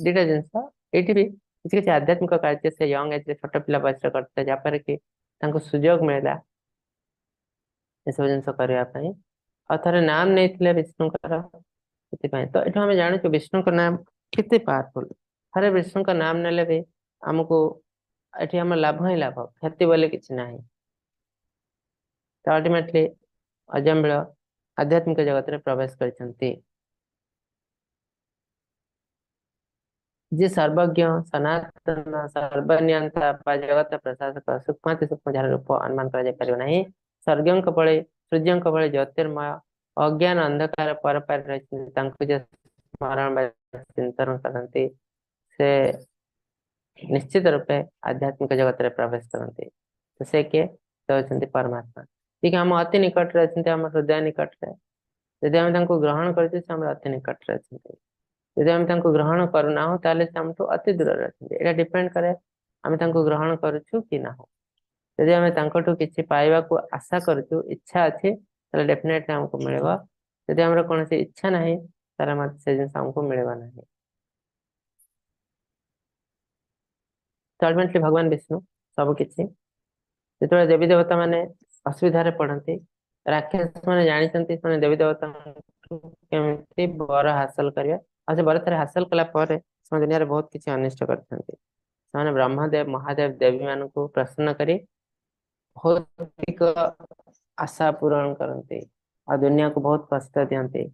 ଦିଟା ଜିନିଷ, ଏଇଠି ବି କିଛି କିଛି ଆଧ୍ୟାତ୍ମିକ କାର୍ଯ୍ୟ ସେ ୟଙ୍ଗ ଏଜରେ, ଛୋଟ ପିଲା ବୟସରେ କରିଥିଲେ, ଯାହାପରେ କି ତାଙ୍କୁ ସୁଯୋଗ ମିଳିଲା ଏସବୁ ଜିନିଷ କରିବା ପାଇଁ। ଆଉ ଥରେ ନାମ ନେଇଥିଲେ ବିଷ୍ଣୁଙ୍କର, ସେଥିପାଇଁ। ତ ଏଠୁ ଆମେ ଜାଣୁଛୁ ବିଷ୍ଣୁଙ୍କ ନାମ କେତେ ପାୱାରଫୁଲ। ଥରେ ବିଷ୍ଣୁଙ୍କ ନାମ ନେଲେ ବି ଆମକୁ ଏଠି ଆମର ଲାଭ ହିଁ ଲାଭ, କ୍ଷତି ବୋଲି କିଛି ନାହିଁ। ତ ଅଲ୍ଟିମେଟଲି ଅଜାମିଳ ଆଧ୍ୟାତ୍ମିକ ଜଗତରେ ପ୍ରବେଶ କରିଛନ୍ତି। ଯିଏ ସର୍ବଜ୍ଞ, ସନାତନ, ସର୍ବନିୟନ୍ତା ବା ଜଗତ ପ୍ରଶାସକ, ସୂକ୍ଷ୍ମାତି ସୂକ୍ଷ୍ମ ଯାହାର ରୂପ ଅନୁମାନ କରାଯାଇପାରିବ ନାହିଁ, ସ୍ୱର୍ଗଙ୍କ ଭଳି, ସୂର୍ଯ୍ୟଙ୍କ ଭଳି ଜ୍ୟୋତିର୍ମୟ, ଅଜ୍ଞାନ ଅନ୍ଧକାର ପରପାରେ ରହିଛନ୍ତି, ତାଙ୍କୁ ଯେ ସ୍ମରଣ ବା ଚିନ୍ତନ କରନ୍ତି, ସେ ନିଶ୍ଚିତ ରୂପେ ଆଧ୍ୟାତ୍ମିକ ଜଗତରେ ପ୍ରବେଶ କରନ୍ତି। ତ ସେ କିଏ? ସେ ହେଉଛନ୍ତି ପରମାତ୍ମା। ठीक है, हम अति निकट रे अछंती, हम हृदय निकट रे यदि हम तांको ग्रहण करछे से हम अति निकट रे अछंती, यदि हम तांको ग्रहण करूना हो ताले से हमठु अति दूर रे अछंती। एटा डिपेंड करे हम तांको ग्रहण करछु कि ना हो। यदि हम तांकोठु किछि पाइबा को आशा करछु, इच्छा अछि, ताले डेफिनेटली हमको मिलेबा। यदि हमर कोनोसी इच्छा नाही ताले मत से जिंस हमको मिलेबा नाही। अल्टीमेटली भगवान विष्णु सब किछि जेतबे देवी देवता माने असुविधा पड़ती, राक्षस माने जानी देवी देवता केमती वर हासिल करेंगे और से वर थे हासिल कलापर दुनिया बहुत किसी अनिष्ट कर ब्रह्मदेव महादेव देवी मान को प्रसन्न करी भौतिक आशा पूरण करते और दुनिया को बहुत कष्ट दिखते।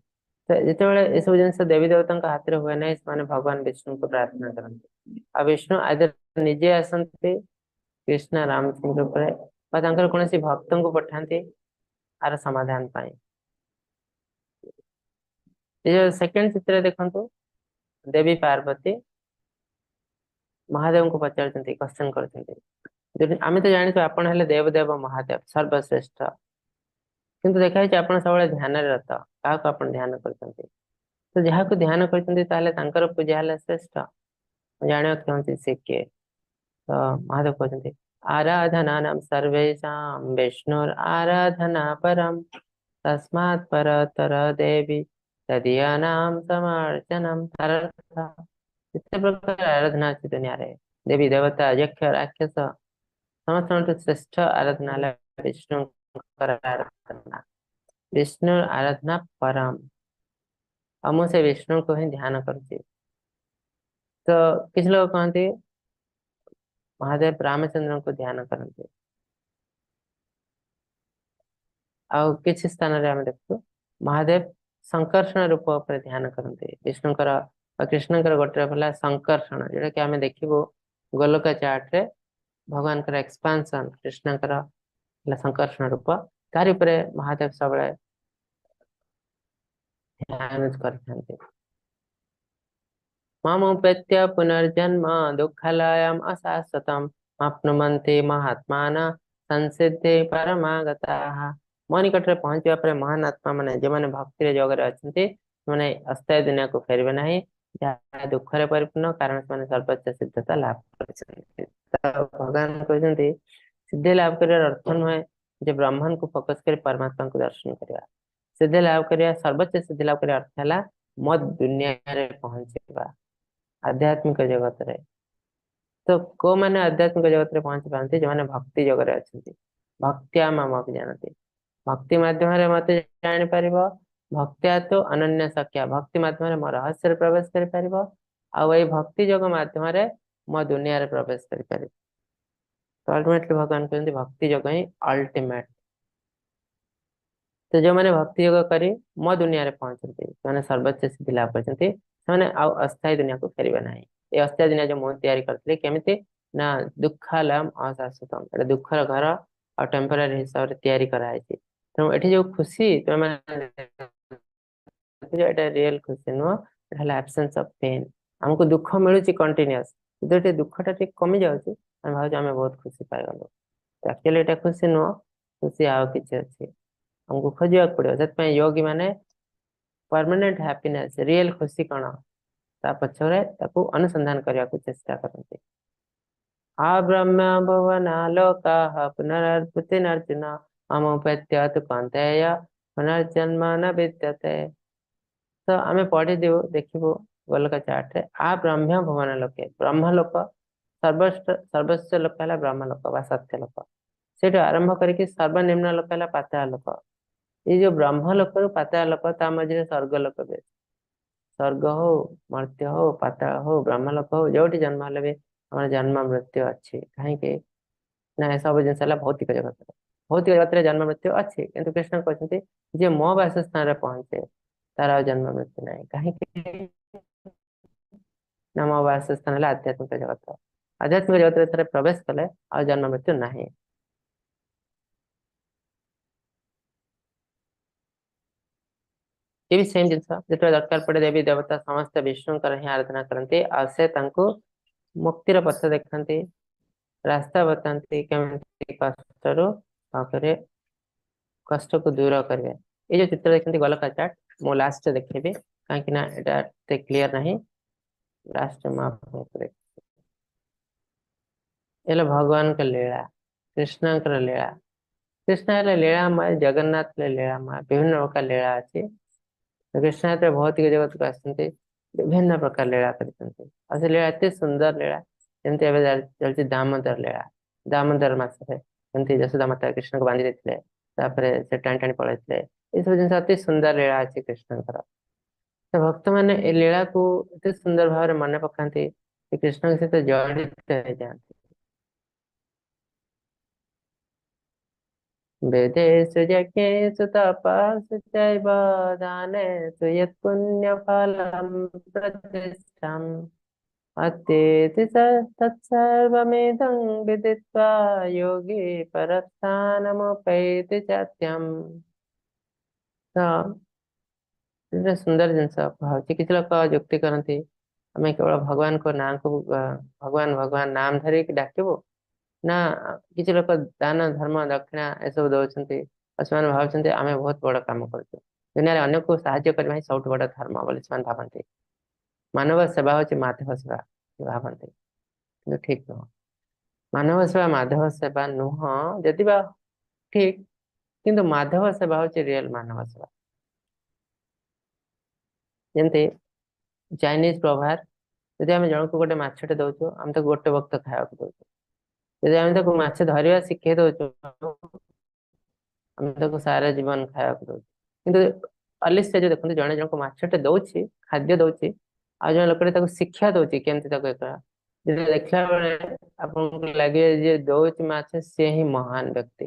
तो जिते ये सब जिन देवी देवता हाथ में हुए ना से भगवान विष्णु को प्रार्थना करते आ विष्णु आदि निजे आसते कृष्ण रामचंद्र पर कौन भक्त को पठाते आर समाधान पाए। ये सेकंड चित्र देखो देवी पार्वती महादेव को पचार क्वेश्चन कर आम तो जानी आपण हेले देवदेव महादेव सर्वश्रेष्ठ किंतु देखाई आप सब ध्यान रत क्या ध्यान कर तो जहाँ को ध्यान कर पूजा है श्रेष्ठ जाना चाहते सी किए तो महादेव कहते आराधना नाम सर्वेशा विष्णुर आराधना परम तस्मात् परतर देवी तदीया नाम समर्चनम। इस प्रकार आराधना अच्छी दुनिया रे देवी देवता यक्ष राक्षस समस्त श्रेष्ठ आराधना विष्णु आराधना विष्णु आराधना परम हम से विष्णु को ही ध्यान करुचे। तो किसी लोग कहते महादेव रामचंद्र को ध्यान करते आउ किसी स्थान रे हम देखु महादेव संकर्षण रूप पर ध्यान करते विष्णुकर कृष्णकर गोटे भला संकर्षण जोटा कि आम देखू गोलक चार्ट रे भगवान कर एक्सपांशन कृष्णकर संकर्षण रूप तार महादेव सब ध्यान करते। ममुपेत्य पुनर्जन्म दुःखलयम् अशाश्वतम् आप्नुवन्ति महात्मान संसिद्धि परमागताः। मो निकट रे पहुंचवा पर महान आत्मा माने जे माने भक्ति रे जगरे अछंती माने अस्थायी दुनिया को फेरबे नाही जहा दुख रे परिपूर्ण कारण माने सर्वोच्च सिद्धता लाभ करछंती। भगवान कहते सिद्धि लाभ कर अर्थ नुहे जे ब्राह्मण को फोकस कर परमात्मा को दर्शन करवा। सिद्धि लाभ कर सर्वोच्च सिद्धि लाभ कर अर्थ है मो दुनिया रे पहुंचवा आध्यात्मिक जगत रे। तो को माने आध्यात्मिक जगत रे पहुंच पाते जो माने भक्ति जगत रे अछंती भक्त्या मामक जानते भक्ति माध्यम रे मते जानि परिबो भक्त्या तो अनन्य सख्या भक्ति माध्यम रे मो रहस्य रे प्रवेश करि परिबो आ वही भक्ति जग माध्यम रे मो दुनिया रे प्रवेश करि परिबो। तो अल्टीमेटली भगवान कहते भक्ति जग ही अल्टीमेट। तो जो मैंने भक्ति योग करी मो दुनिया रे पहुंचते मैंने सर्वोच्च सिद्धि लाभ करते अस्थायी दुनिया को फेरबे ना। ये अस्थायी दुनिया जो मुझे तैयारी करते केमिति ना दुःखालयम् अशाश्वतम् एटा दुखर घर और टेम्पररी हिसाब रे तैयारी कराई छी। तो एठी जो खुशी तो मैंने एटा रियल खुशी no Etah absence of pen हमको दुख मिलुची कंटीन्यूअस तो एटे दुखटा टे कमी जाउची हम भाउ हमें बहुत खुशी पाई गलो। एक्चुअली एटा खुशी नो खुशी आउ किछि अछि हमको खोजा पड़ो से योगी माने परमानेंट हैप्पीनेस रियल खुशी कौन ता पछरे ताको अनुसंधान करने को चेष्टा करते। आ ब्रह्म भुवनालोका पुनरर्पुतिनर्जुन अमुपेत्य तु कौन्तेय पुनर्जन्म न विद्यते। तो आम पढ़ी देव देखो गोलक चार्ट रे आ ब्रह्म भुवन लोके ब्रह्मलोक सर्वस्व लोक है ब्रह्मलोक व सत्य लोक से आरंभ करके सर्वनिम्न लोक है पाताल लोक। ये जो ब्रह्मलोक पाताल लोक ता मझे स्वर्गलोक भी स्वर्ग हो मर्त्य हो पाताल हो ब्रह्मलोक हो जो जन्म हेले भी हमारे जन्म मृत्यु अच्छी कहीं ना सब जिन भौतिक जगत भौतिक जगत जन्म मृत्यु अच्छी किंतु कृष्ण कहते जे मो बासस्थान रे पहुंचे तार जन्म मृत्यु ना कहीं ना मो बासस्थान है आध्यात्मिक जगत आध्यात्मिक जगत रे प्रवेश कले आ जन्म मृत्यु नहीं। ये भी सेम जिनस जो दरकार पड़े देवी देवता समस्त विष्णु ही आराधना करते से मुक्तिर पथ देखते रास्ता बताते कष्ट कष्ट को दूर करेंगे। ये जो चित्र देखते गोलक चार्ट मु लास्ट देखेबी कहीं एटा क्लियर नहीं लास्ट में ये भगवान का लीला कृष्ण लीला कृष्ण लीलामय जगन्नाथ लीलामय विभिन्न प्रकार लीला अच्छी कृष्ण भौतिक जगत को आसते विभिन्न प्रकार लीला कर लीला एत सुंदर लीला जमती चलती दामोदर लीला दामोदर मसरे जमती यशोदा माता कृष्ण को बांधी देते से टाणी टाणी पलैते ये सब जिन अति सुंदर लीला अच्छी कृष्णकर तो भक्त मैंने ए लीला को एत सुंदर भाव में मन पकाती कृष्ण के सहित जड़ित हो जाती वेदेषु यज्ञेषु तपस्सु चैव दानेषु यत् पुण्यफलं प्रतिष्ठम् अत्येति तत्सर्वमिदं विदित्वा योगी परस्थानमुपैति चात्यम् तो ये सुंदर जिनस भावी किसी लोग युक्ति करती आम केवल भगवान को नाम को भगवान भगवान नाम धरिक डाकबू ना किसी लोग दान धर्म दक्षिणा एसବୁ दौरान ସେମାନେ ଭାବୁଛନ୍ତି ଆମେ ବହୁତ ବଡ କାମ କରୁଛୁ ଦୁନିଆରେ ଅନ୍ୟକୁ ସାହାଯ୍ୟ କରିବା ହିଁ ସବୁଠୁ ବଡ ଧର୍ମ ବୋଲି ସେମାନେ ଭାବନ୍ତି ମାନବ ସେବା ହଉଛି ମାଧବ ସେବା ଭାବନ୍ତି କିନ୍ତୁ ଠିକ ନୁହଁ ମାନବ ସେବା ମାଧବ ସେବା ନୁହଁ ଯଦି ବା ଠିକ କିନ୍ତୁ ମାଧବ ସେବା ହଉଛି ରିଏଲ ମାନବ ସେବା ଯେମିତି ଚାଇନିଜ ପ୍ରଭାର ଯଦି ଆମେ ଜଣକୁ ଗୋଟେ ମାଛଟେ ଦଉଛୁ ଆମେ ତାକୁ ଗୋଟେ ବକ୍ତ ଖାଇବାକୁ ଦଉଛୁ ଯଦି ଆମେ ତାକୁ ମାଛ ଧରିବା ଶିଖେଇ ଦଉଛୁ ଆମେ ତାକୁ ସାରା ଜୀବନ ଖାଇବାକୁ ଦଉଛୁ କିନ୍ତୁ ଅଲିସ ଯୋଉ ଦେଖନ୍ତୁ ଜଣେ ଜଣକୁ ମାଛଟେ ଦଉଛି ଖାଦ୍ୟ ଦଉଛି ଆଉ ଜଣେ ଲୋକଟେ ତାକୁ ଶିକ୍ଷା ଦଉଛି କେମିତି ତାକୁ ଏକ ଯଦି ଦେଖିଲା ବେଳେ ଆପଣଙ୍କୁ ଲାଗେ ଯେ ଦଉଛି ମାଛ ସିଏ ହିଁ ମହାନ ବ୍ୟକ୍ତି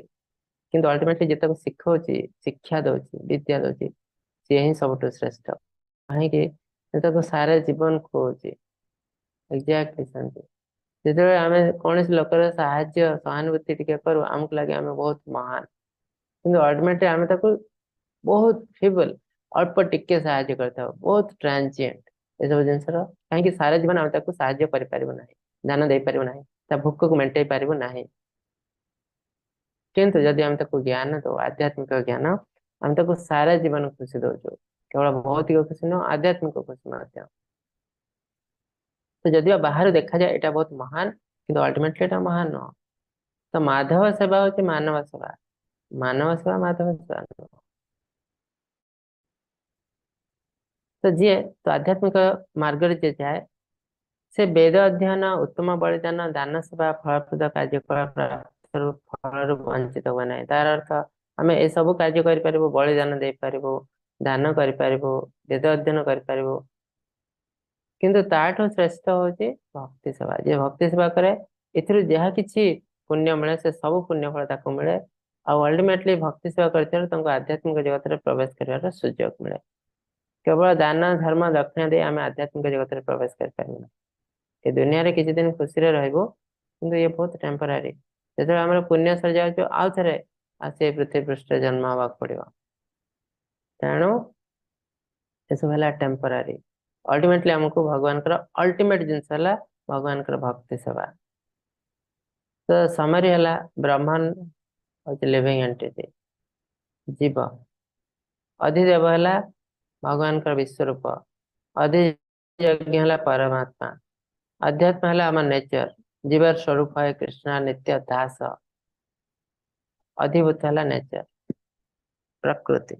କିନ୍ତୁ ଅଲ୍ଟିମେଟଲି ଯେ ତାକୁ ଶିଖଉଛି ଶିକ୍ଷା ଦଉଛି ବିଦ୍ୟା ଦଉଛି ସିଏ ହିଁ ସବୁଠୁ ଶ୍ରେଷ୍ଠ କାହିଁକି ସେ ତାକୁ ସାରା ଜୀବନ ଖୁଆଉଛି ଏକ୍ଜାକ୍ଟଲି ସେମିତି ଯେତେବେଳେ ଆମେ କୌଣସି ଲୋକର ସାହାଯ୍ୟ ସହାନୁଭୂତି ଟିକେ କରୁ ଆମକୁ ଲାଗେ ଆମେ ବହୁତ ମହାନ କିନ୍ତୁ ଅଲ୍ଟିମେଟଲି ଆମେ ତାକୁ बहुत फिबल अल्प टिके साहाଯ୍ୟ କରିଥାଉ ବହୁତ ଟ୍ରାንଜିଏଣ୍ଟ ଏସବୁ ଜିନିଷର କାହିଁକି ସାରା ଜୀବନ ଆମେ ତାକୁ ସାହାଯ୍ୟ କରିପାରିବୁ ନାହିଁ ଧ୍ୟାନ ଦେଇପାରିବୁ ନାହିଁ ତା ଭୋକକୁ ମେଣ୍ଟେଇ ପାରିବୁ ନାହିଁ କିନ୍ତୁ ଯଦି ଆମେ ତାକୁ ଜ୍ଞାନ ଦଉ ଆଧ୍ୟାତ୍ମିକ ଜ୍ଞାନ ଆମେ ତାକୁ ସାରା ଜୀବନ ଖୁସି ଦଉଛୁ କେବଳ ଭୌତିକ ଖୁସି ନୁହଁ ଆଧ୍ୟାତ୍ମିକ ଖୁସି ମଧ୍ୟ ତ ଯଦିଓ ବାହାରୁ ଦେଖାଯାଏ ଏଇଟା ବହୁତ ମହାନ କିନ୍ତୁ ଅଲ୍ଟିମେଟଲି ଏଟା ମହାନ ନୁହଁ ତ ମାଧବ ସେବା ହଉଛି ମାନବ ସେବା ମାଧବ ସେବା ନୁହଁ तो जी तो आध्यात्मिक मार्ग जे जाए से वेद अध्ययन उत्तम बलिदान दान सेवा फलप्रद कार्यकलाप फल वंचित हुए ना तार अर्थ आम ए सब कार्य करूँ बलिदान दे पारू दान करूँ वेद अध्ययन करूँ किंतु ताठू श्रेष्ठ हूँ भक्ति सेवा जे भक्ति सेवा करे एथिरु जहाँ किछि पुण्य मिले से सब पुण्य फल ताको मिले आ अल्टीमेटली भक्ति सेवा करते आध्यात्मिक जगत में प्रवेश कर सुजोग मिले केवल दान धर्म दक्षिणा दे आम आध्यात्मिक जगत में प्रवेश कर ये दुनिया रे किसी दिन खुशी रे रहबो किंतु ये बहुत टेम्पररी जो आम पुण्य सर जाऊ आउ थे आसे पृथ्वी पृष्ठ जन्म हवा पड़ो तेणु ये सब है टेम्पररी अल्टीमेटली आमको भगवान अल्टीमेट जिनस है भगवान भक्ति सेवा तो समरी है ब्रह्मन हूँ लिविंग एंटिटी जीव अधिदेव है भगवान विश्वरूप अधियज्ञ है परमात्मा अध्यात्म है आम नेचर जीवर स्वरूप है कृष्ण नित्य दास अधिभूत है नेचर प्रकृति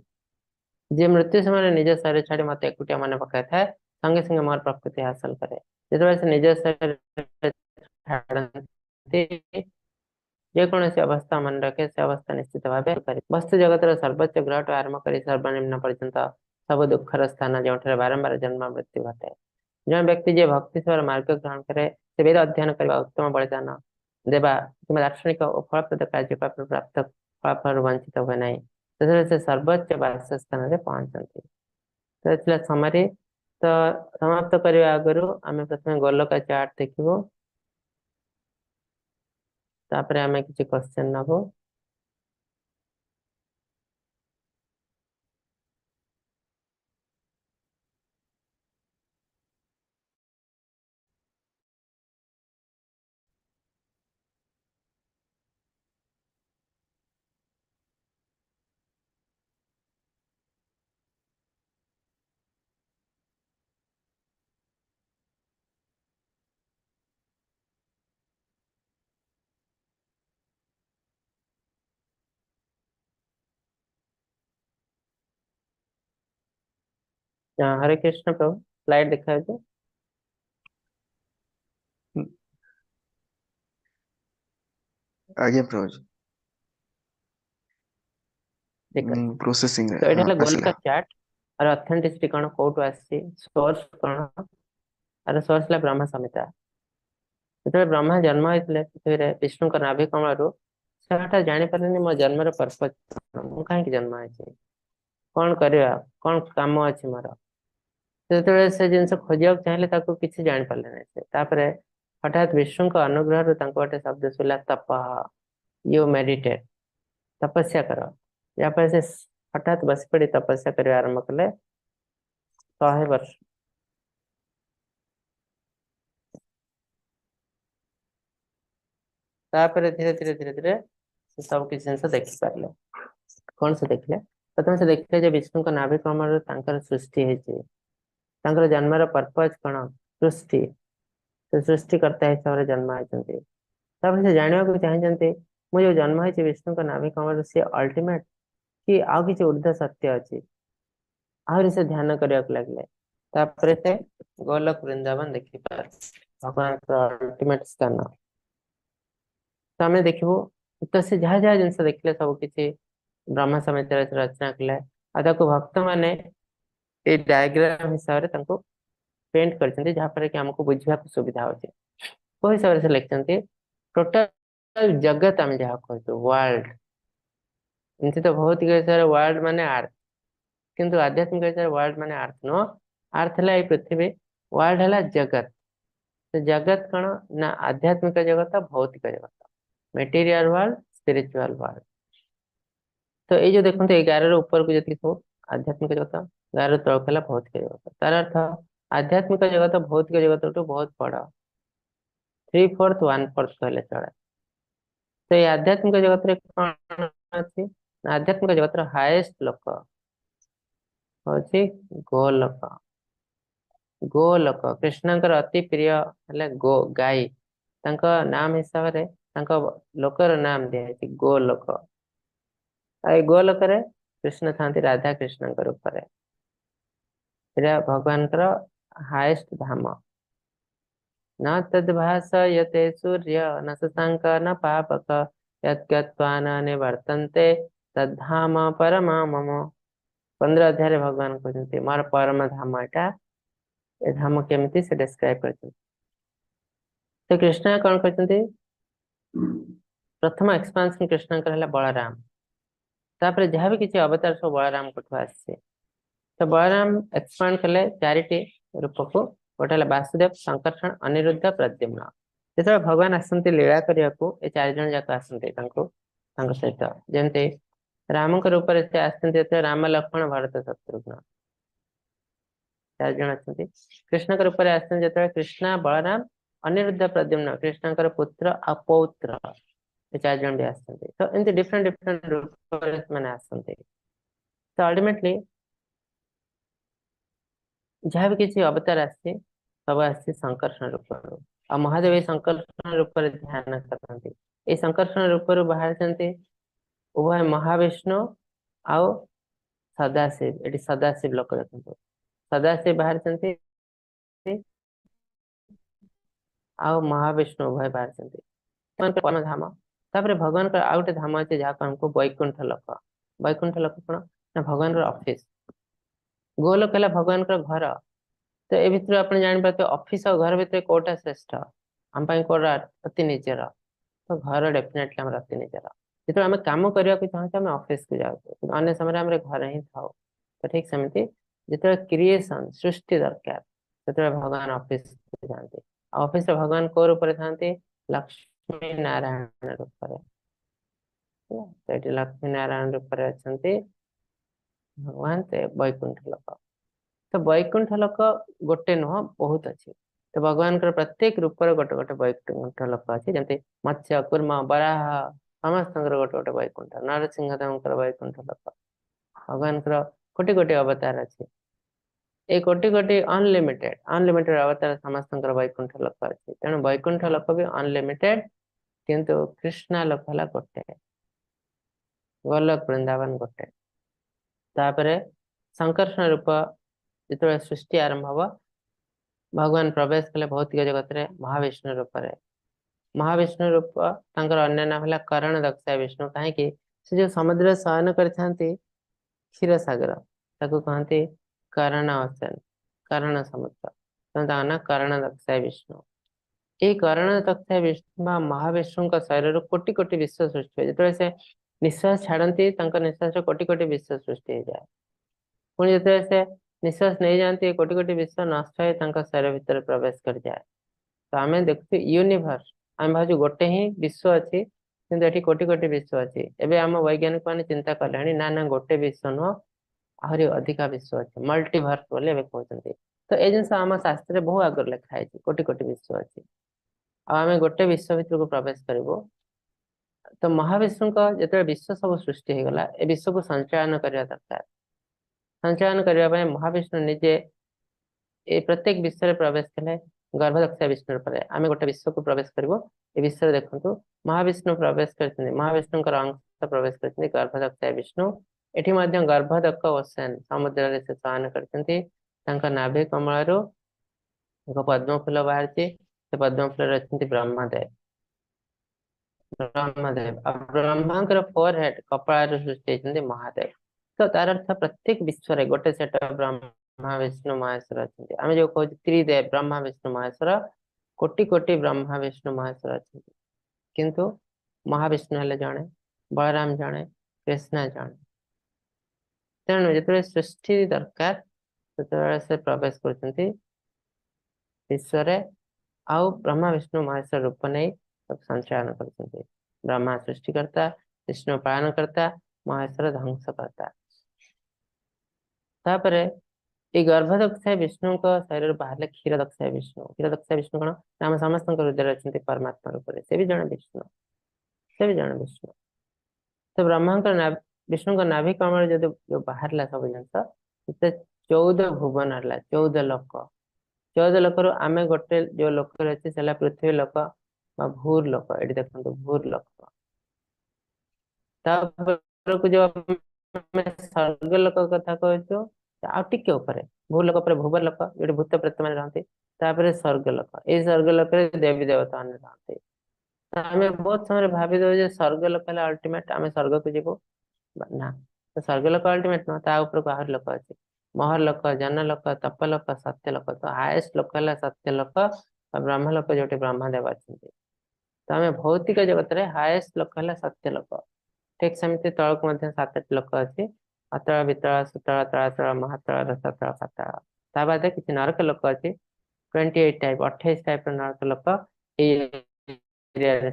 जी मृत्यु समय निज शरीर छाड़ी मत एकुटिया मन पकड़ था संगे संगे मोर प्रकृति हासिल करे जो से निज शरीर जेकोसी अवस्था मन रखे से अवस्था निश्चित भाव वस्तु जगत सर्वोच्च ग्रह आरंभ कर सर्वनिम्न पर्यंत सब दुखर स्थान जो बारंबार जन्म मृत्यु घटे जो व्यक्ति जे भक्ति सेवार मार्ग ग्रहण करे से वेद अध्ययन करने उत्तम बलिदान देवा कि दार्शनिक और फलप्रद कार्यकलाप प्राप्त फलाफल वंचित हुए ना से सर्वोच्च वासस्थान में पहुंचती तो इसलिए समरी तो समाप्त करने आगु आम प्रथम गोलक चार्ट देखो तापर आम किसी क्वेश्चन नबो हरे कृष्ण प्रभु स्लाइड देखा आज्ञा प्रभु जी देखो प्रोसेसिंग तो ये हाँ गोलका आसला चार्ट और ऑथेंटिसिटी कौन कोट आसी सोर्स कौन और सोर्स ला ब्रह्म संहिता जो ब्रह्मा जन्म होते पृथ्वी विष्णु नाभि कमल से जानी पारे मो जन्मर पर्पज मु कहीं जन्म है कौन करवा कौन काम अच्छी मोर जो से जिन खोजा चाहिए किसी जानी पारे ना से हठात विष्णु अनुग्रह गोटे शब्द सुला तप यू मेडिटेट तपस्या कर यापर से हठात बस पड़ी तपस्या कर आरंभ कले 100 वर्ष धीरे धीरे धीरे धीरे सब किसी जिन देखी पारे कौन से देखले प्रथम से देखले जे विष्णु का नाभि कमल सृष्टि है जन्मर पर्पज कौन सृष्टि तो सृष्टि करता हिसाब से जन्म होती से जानवा को चाहते मुझे जन्म है विष्णु का नाभि कमल सी अल्टीमेट कि आउ किसी ऊर्ध्व सत्य अच्छी आहरी से ध्यान करने लगे तापर से गोलक वृंदावन देखी पार भगवान अल्टीमेट स्थान तो आम देखू तो से जहाँ जहाँ जिन देखले सब किसी ब्रह्म समिति रचना कले भक्त मैंने डायग्राम हिसाब से पेंट कर जहाँपर कि आमको बुझा सुविधा होती वो हिसाब से लिखते टोटल जगत आम जहाँ कहते वर्ल्ड एमती तो भौतिक हिसाब से वर्ल्ड माने अर्थ किंतु आध्यात्मिक हिसाब से वर्ल्ड माने अर्थ नुह अर्थ है पृथ्वी वर्ल्ड है जगत तो जगत कौन ना आध्यात्मिक जगत भौतिक जगत मेटेरियल वर्ल्ड स्पिरिचुअल वर्ल्ड तो ये जो देखते 11 ऊपर को जी सब आध्यात्मिक जगत 11 तल कला भौतिक जगत तार अर्थ आध्यात्मिक जगत भौतिक जगत बहुत बड़ 3/4 1/4 कहले चले तो ये आध्यात्मिक जगत रे कौन अच्छी आध्यात्मिक जगत हाईएस्ट लोक हूँ गोलोक गोलोक कृष्णकर अति प्रिय है गो गाई नाम हिसाब से लोकर नाम दिखाई गोलोक गोलोक कृष्ण था राधा कृष्ण रूप भगवान हाईएस्ट धाम न तद्भासयते सूर्य न शशांक न पापक यत्गत्वा न निवर्तन्ते तद्धाम परमा मम 15 अध्याय भगवान कहते मोर परम धाम एटा ए धाम केमिति से डिस्क्राइब करते तो कृष्ण कौन कहते प्रथम एक्सपांशन कृष्ण बलराम तापर जहाँ भी किसी अवतार सब बलराम को आसे तो बलराम एक्सपांड कले 4टी रूप को गोटे वासुदेव संकर्षण अनिरुद्ध प्रद्युम्न जो भगवान आसती लीला करने को ये 4 जन जाक आसती सहित जमती राम रूप से आसते राम लक्ष्मण भरत शत्रुघ्न 4 जन अच्छा कृष्ण रूप से आसते कृष्ण बलराम अनिरुद्ध प्रद्युम्न कृष्ण पुत्र अपौत्र 4 जन भी आसते तो एमती डिफरेंट डिफरेंट रूप मैंने आसते तो अल्टीमेटली जहाँ भी किसी अवतार आसे सब आसे संकर्षण रूप आ महादेव ये संकर्षण रूप ध्यान करते ये संकर्षण रूप बाहर उभय महाविष्णु आउ सदाशिव ये सदाशिव लोक देखते सदाशिव बाहर आउ महाविष्णु उभय बाहर परम धाम तापर भगवान का आउ गोटे धाम अच्छे जहाँ हमको वैकुंठ लोक कौन ना भगवान ऑफिस गोलोक है भगवान घर तो ये भितर आप जापारे ऑफिस और घर भितर कोटा श्रेष्ठ आम कोटा अति निजर तो घर डेफिनेटली आम अति निजर जो आम कम करने को चाहते आम ऑफिस को जाऊँ अन्य समय आम घर ही था तो ठीक सेमती जो क्रिएशन सृष्टि दरकार से भगवान ऑफिस को जाते ऑफिस भगवान को रूप था लक्ष्मी नारायण रूप तो लक्ष्मी नारायण रूप अच्छा भगवान से वैकुंठ लोक तो वैकुंठ लोक गोटे नुह बहुत अच्छे तो भगवान प्रत्येक रूप गोटे गोटे वैकुंठ लोक अच्छे जमी मत्स्य कूर्म बराह समस्त गोटे गोटे वैकुंठ नरसिंहदेव वैकुंठ लोक भगवान कोटि कोटि अवतार अच्छे ये कोटि कोटि अनलिमिटेड अनलिमिटेड अवतार समस्त वैकुंठ लोक अच्छे तेणु वैकुंठ लोक भी अनलिमिटेड किंतु कृष्णा लोक है गोटे गोलोक वृंदावन गोटे तापर संकर्षण रूप जो सृष्टि आरंभ हम भगवान प्रवेश कले भौतिक जगत रे महाविष्णु रूप रे महाविष्णु रूप तांकर अन्य नाम है करण दक्ष विष्णु कहीं से जो समुद्र शयन करते क्षीर सागर ताको कहते करण असेन करण समुद्र ना करण दक्ष विष्णु ये करण दक्ष विष्णु महाविष्णु शरीर कोटि कोटि विश्व सृष्टि हुए जो से निश्वास छाड़ती निश्वास कोटि कोटि विश्व सृष्टि हो जाए पुणी जो से निश्वास नहीं जाती कोटि कोटि विश्व नष्ट हो शरीर भितर प्रवेश कर जाए तो आम देखु यूनिभर्स आम भाजु गोटे ही विश्व अच्छी कि कोटि कोटि विश्व अच्छी एवं आम वैज्ञानिक मैंने चिंता कले ना गोटे विश्व नुह आहरी अधिका विश्व अच्छे मल्टीभर्स बोले कहते तो ये जिन आम शास्त्र बहु आगे लिखाई कोटि कोटि विश्व अच्छी आम गोटे विश्व भितर को प्रवेश करूँ तो महाविष्णु जो विश्व सब सृष्टि हो गला ए विश्व को संचालन करने दरकार संचालन करने महाविष्णु निजे ये प्रत्येक विश्व में प्रवेश कले गर्भदक्ष विष्णु पर आम गोटे विश्व को प्रवेश करूँ ए विश्व देखु महाविष्णु प्रवेश कर महाविष्णु अंश प्रवेश कर गर्भदक्ष विष्णु एठी मध्य गर्भदक्ष ओसेन समुद्र से शयन कर नाभि कमल एक पद्म फूल बाहर पद्म फूल अच्छा ब्रह्मदेव ब्रह्मदेव ब्रह्मा फोर हेड कपाल सृष्टि होती महादेव तो तार अर्थ प्रत्येक विश्व रे गोटे सेट ब्रह्मा विष्णु महेश्वर अच्छा आम जो कह त्रिदेव ब्रह्मा विष्णु महेश्वर कोटि कोटि ब्रह्मा विष्णु महेश्वर अच्छा किंतु महाविष्णु हेले जड़े बलराम जड़े कृष्ण जड़े तेणु जो सृष्टि दरकार से प्रवेश कर विश्व आउ ब्रह्मा विष्णु महेश्वर रूप नहीं संचालन कर ब्रह्मा सृष्टिकर्ता विष्णु पालन करता महेश्वर ध्वंस करता तापरे ये गर्भदक्ष विष्णु शरीर बाहर क्षीर दक्ष विष्णु कौन आम समस्त हृदय अच्छा परमात्मा रूप से भी जड़े विष्णु से भी जड़े विष्णु तो ब्रह्मा विष्णु नाभि कमल जो बाहर सब जिन 14 भुवन है 14 लोक 14 लोक आम गोटे जो लोक अच्छे से पृथ्वी लोक भूर लोक ये देखो भूर लोक जो स्वर्ग लोक कथा कहु आटे ऊपर भू लोक पर भूवर लोक जो भूत प्रेत मैंने रहते स्वर्ग लोक ये स्वर्ग लोक देवी देवता मैंने रहते आम बहुत समय भावी दे स्वर्ग लोक अल्टीमेट आम स्वर्ग को जीव ना तो स्वर्ग लोक अल्टीमेट नुह ऊपर आहरी लोक अच्छे महर लोक जन लोक तप लोक सत्य लोक तो हाएस्ट लोक है सत्य लोक ब्रह्म लोक जो ब्रह्मदेव अच्छा तो आम भौतिक जगत में हाएस्ट लोक है सत्य लोक ठीक सेमती तलक 7 लोक अच्छी अतल वितल सुतल तलातल महातल रसातल पाताल ता बाद किसी नरक लोक अच्छी 28 टाइप 28 टाइप नरक लोक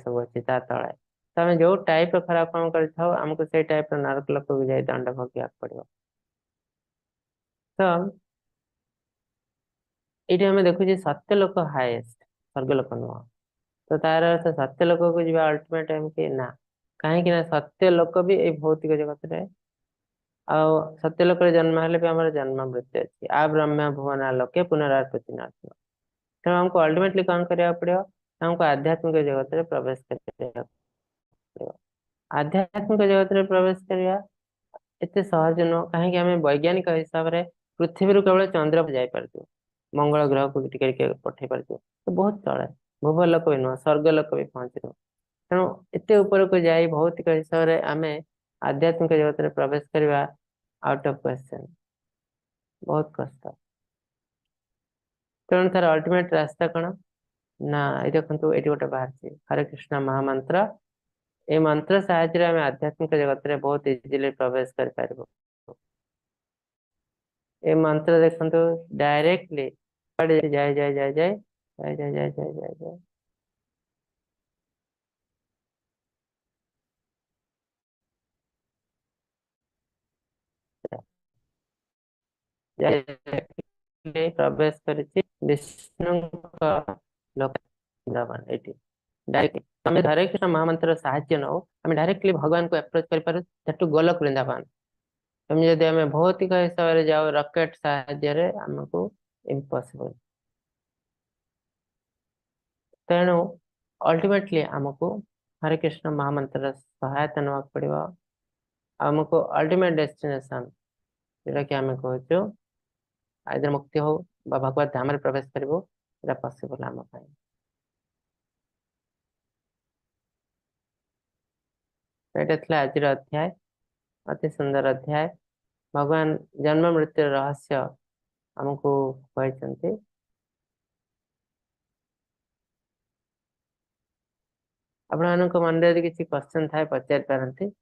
सब अच्छी ता तले तो आम जो टाइप खराब काम करमको से टाइप नरक लोक को जाए दंड भोग पड़ो तो ये आम देखुचे सत्य लोक हाएस्ट स्वर्ग लोक नुह तो तार अर्थ सत्य लोक को जी अल्टीमेट एमती ना कहीं सत्य लोक भी ये भौतिक जगत रे आ सत्य लोक जन्म हेले भी आम जन्म मृत्यु अच्छी आ ब्रह्म भुवन लोके पुनरावृत्ति नाश तेणु हमको अल्टीमेटली कौन करा पड़ो हमको आध्यात्मिक जगत में प्रवेश कर आध्यात्मिक जगत में प्रवेश करवा एत सहज नुह कहीं आम वैज्ञानिक हिसाब से पृथ्वी केवल चंद्र को जापर मंगल ग्रह को टिके पठे पार तो बहुत तले भूव लोक भी नुह स्वर्ग लोक भी पहुंचनु तेणु एत ऊपर को जाए भौतिक हिसाब से आम आध्यात्मिक जगत में प्रवेश करवा आउट ऑफ क्वेश्चन बहुत कष्ट तेणु तार अल्टीमेट रास्ता कौन ना ये देखो ये गोटे बाहर हरे कृष्ण महामंत्र ये मंत्र साहाय्य आम आध्यात्मिक जगत में बहुत इजिली प्रवेश कर ये मंत्र देखो डायरेक्टली जय जय जय जय जय जय जय जय जय जय जय प्रवेश कर विष्णु लोक डायरेक्टली हरे कृष्ण महामंत्र साहाय्य नौ आम डायरेक्टली भगवान को अप्रोच कर गोलक वृंदावन तुम जदि आम भौतिक हिसाब से जाओ रॉकेट साहाय्य आमको इम्पॉसिबल तेणु अल्टीमेटली आमको हरे कृष्ण महामंत्र सहायता ना पड़ो आमको अल्टीमेट डेस्टिनेशन जोटा कि आम कहूँ आइदर मुक्ति हो बा भगवत धाम रे प्रवेश करिवो एटा पॉसिबल आम पाई। एटा थिला आजिर अध्याय अति सुंदर अध्याय भगवान जन्म मृत्यु रहस्य हमको कहते आपण मन यदि किसी क्वेश्चन थाए पचारि पारंती।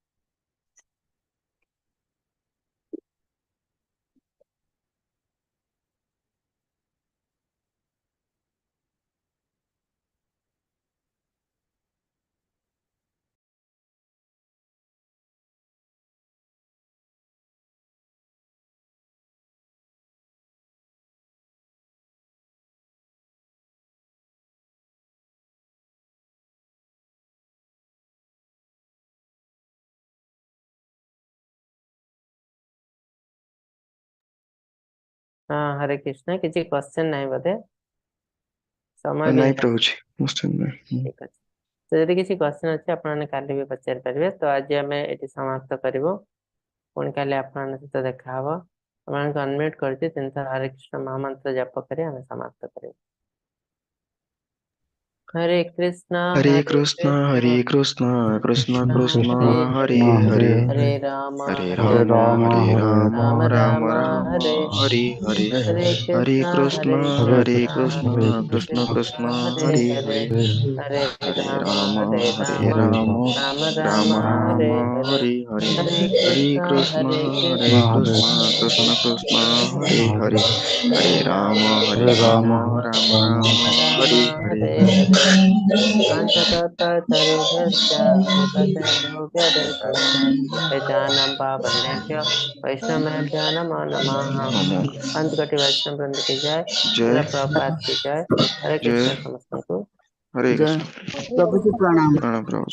हाँ हरे कृष्ण किसी क्वेश्चन नहीं बोधे समय भी नहीं प्रभु जी क्वेश्चन में ठीक अच्छे तो यदि किसी क्वेश्चन अच्छे आपने काली भी पचारि पारे तो आज आम ये समाप्त करूँ पुणी काली आपन सहित देखा हम आपको अनम्यूट करती 3 थर हरे कृष्ण महामंत्र जप करें हमें समाप्त करें। हरे कृष्णा हरे कृष्ण कृष्ण कृष्ण कृष्ण हरे हरे हरे हरे हरे राम हरे हरे राम राम राम राम राम राम हरे हरे हरे हरे हरे कृष्ण कृष्ण कृष्ण कृष्ण हरे हरे हरे हरे हरे हरे हरे हरे राम राम राम राम हरे राम हरे हरे हरे हरे हरे कृष्ण कृष्ण कृष्ण कृष्ण हरे हरे हरे राम राम राम राम हरे हरे हरे हरे काञ्चकल्पतरुभ्यश्च कृपसिन्धुभ्यः पतितानां पावनेभ्यो वैष्णवेभ्यो नमो नमः। नमो पंचकटी वैष्णव वृंद की जय, जय श्रील प्रभुपाद की जय। हरे जय कृष्ण समस्त को हरे जय कृष्ण प्रभु जी प्रणाम। प्रणाम प्रभु।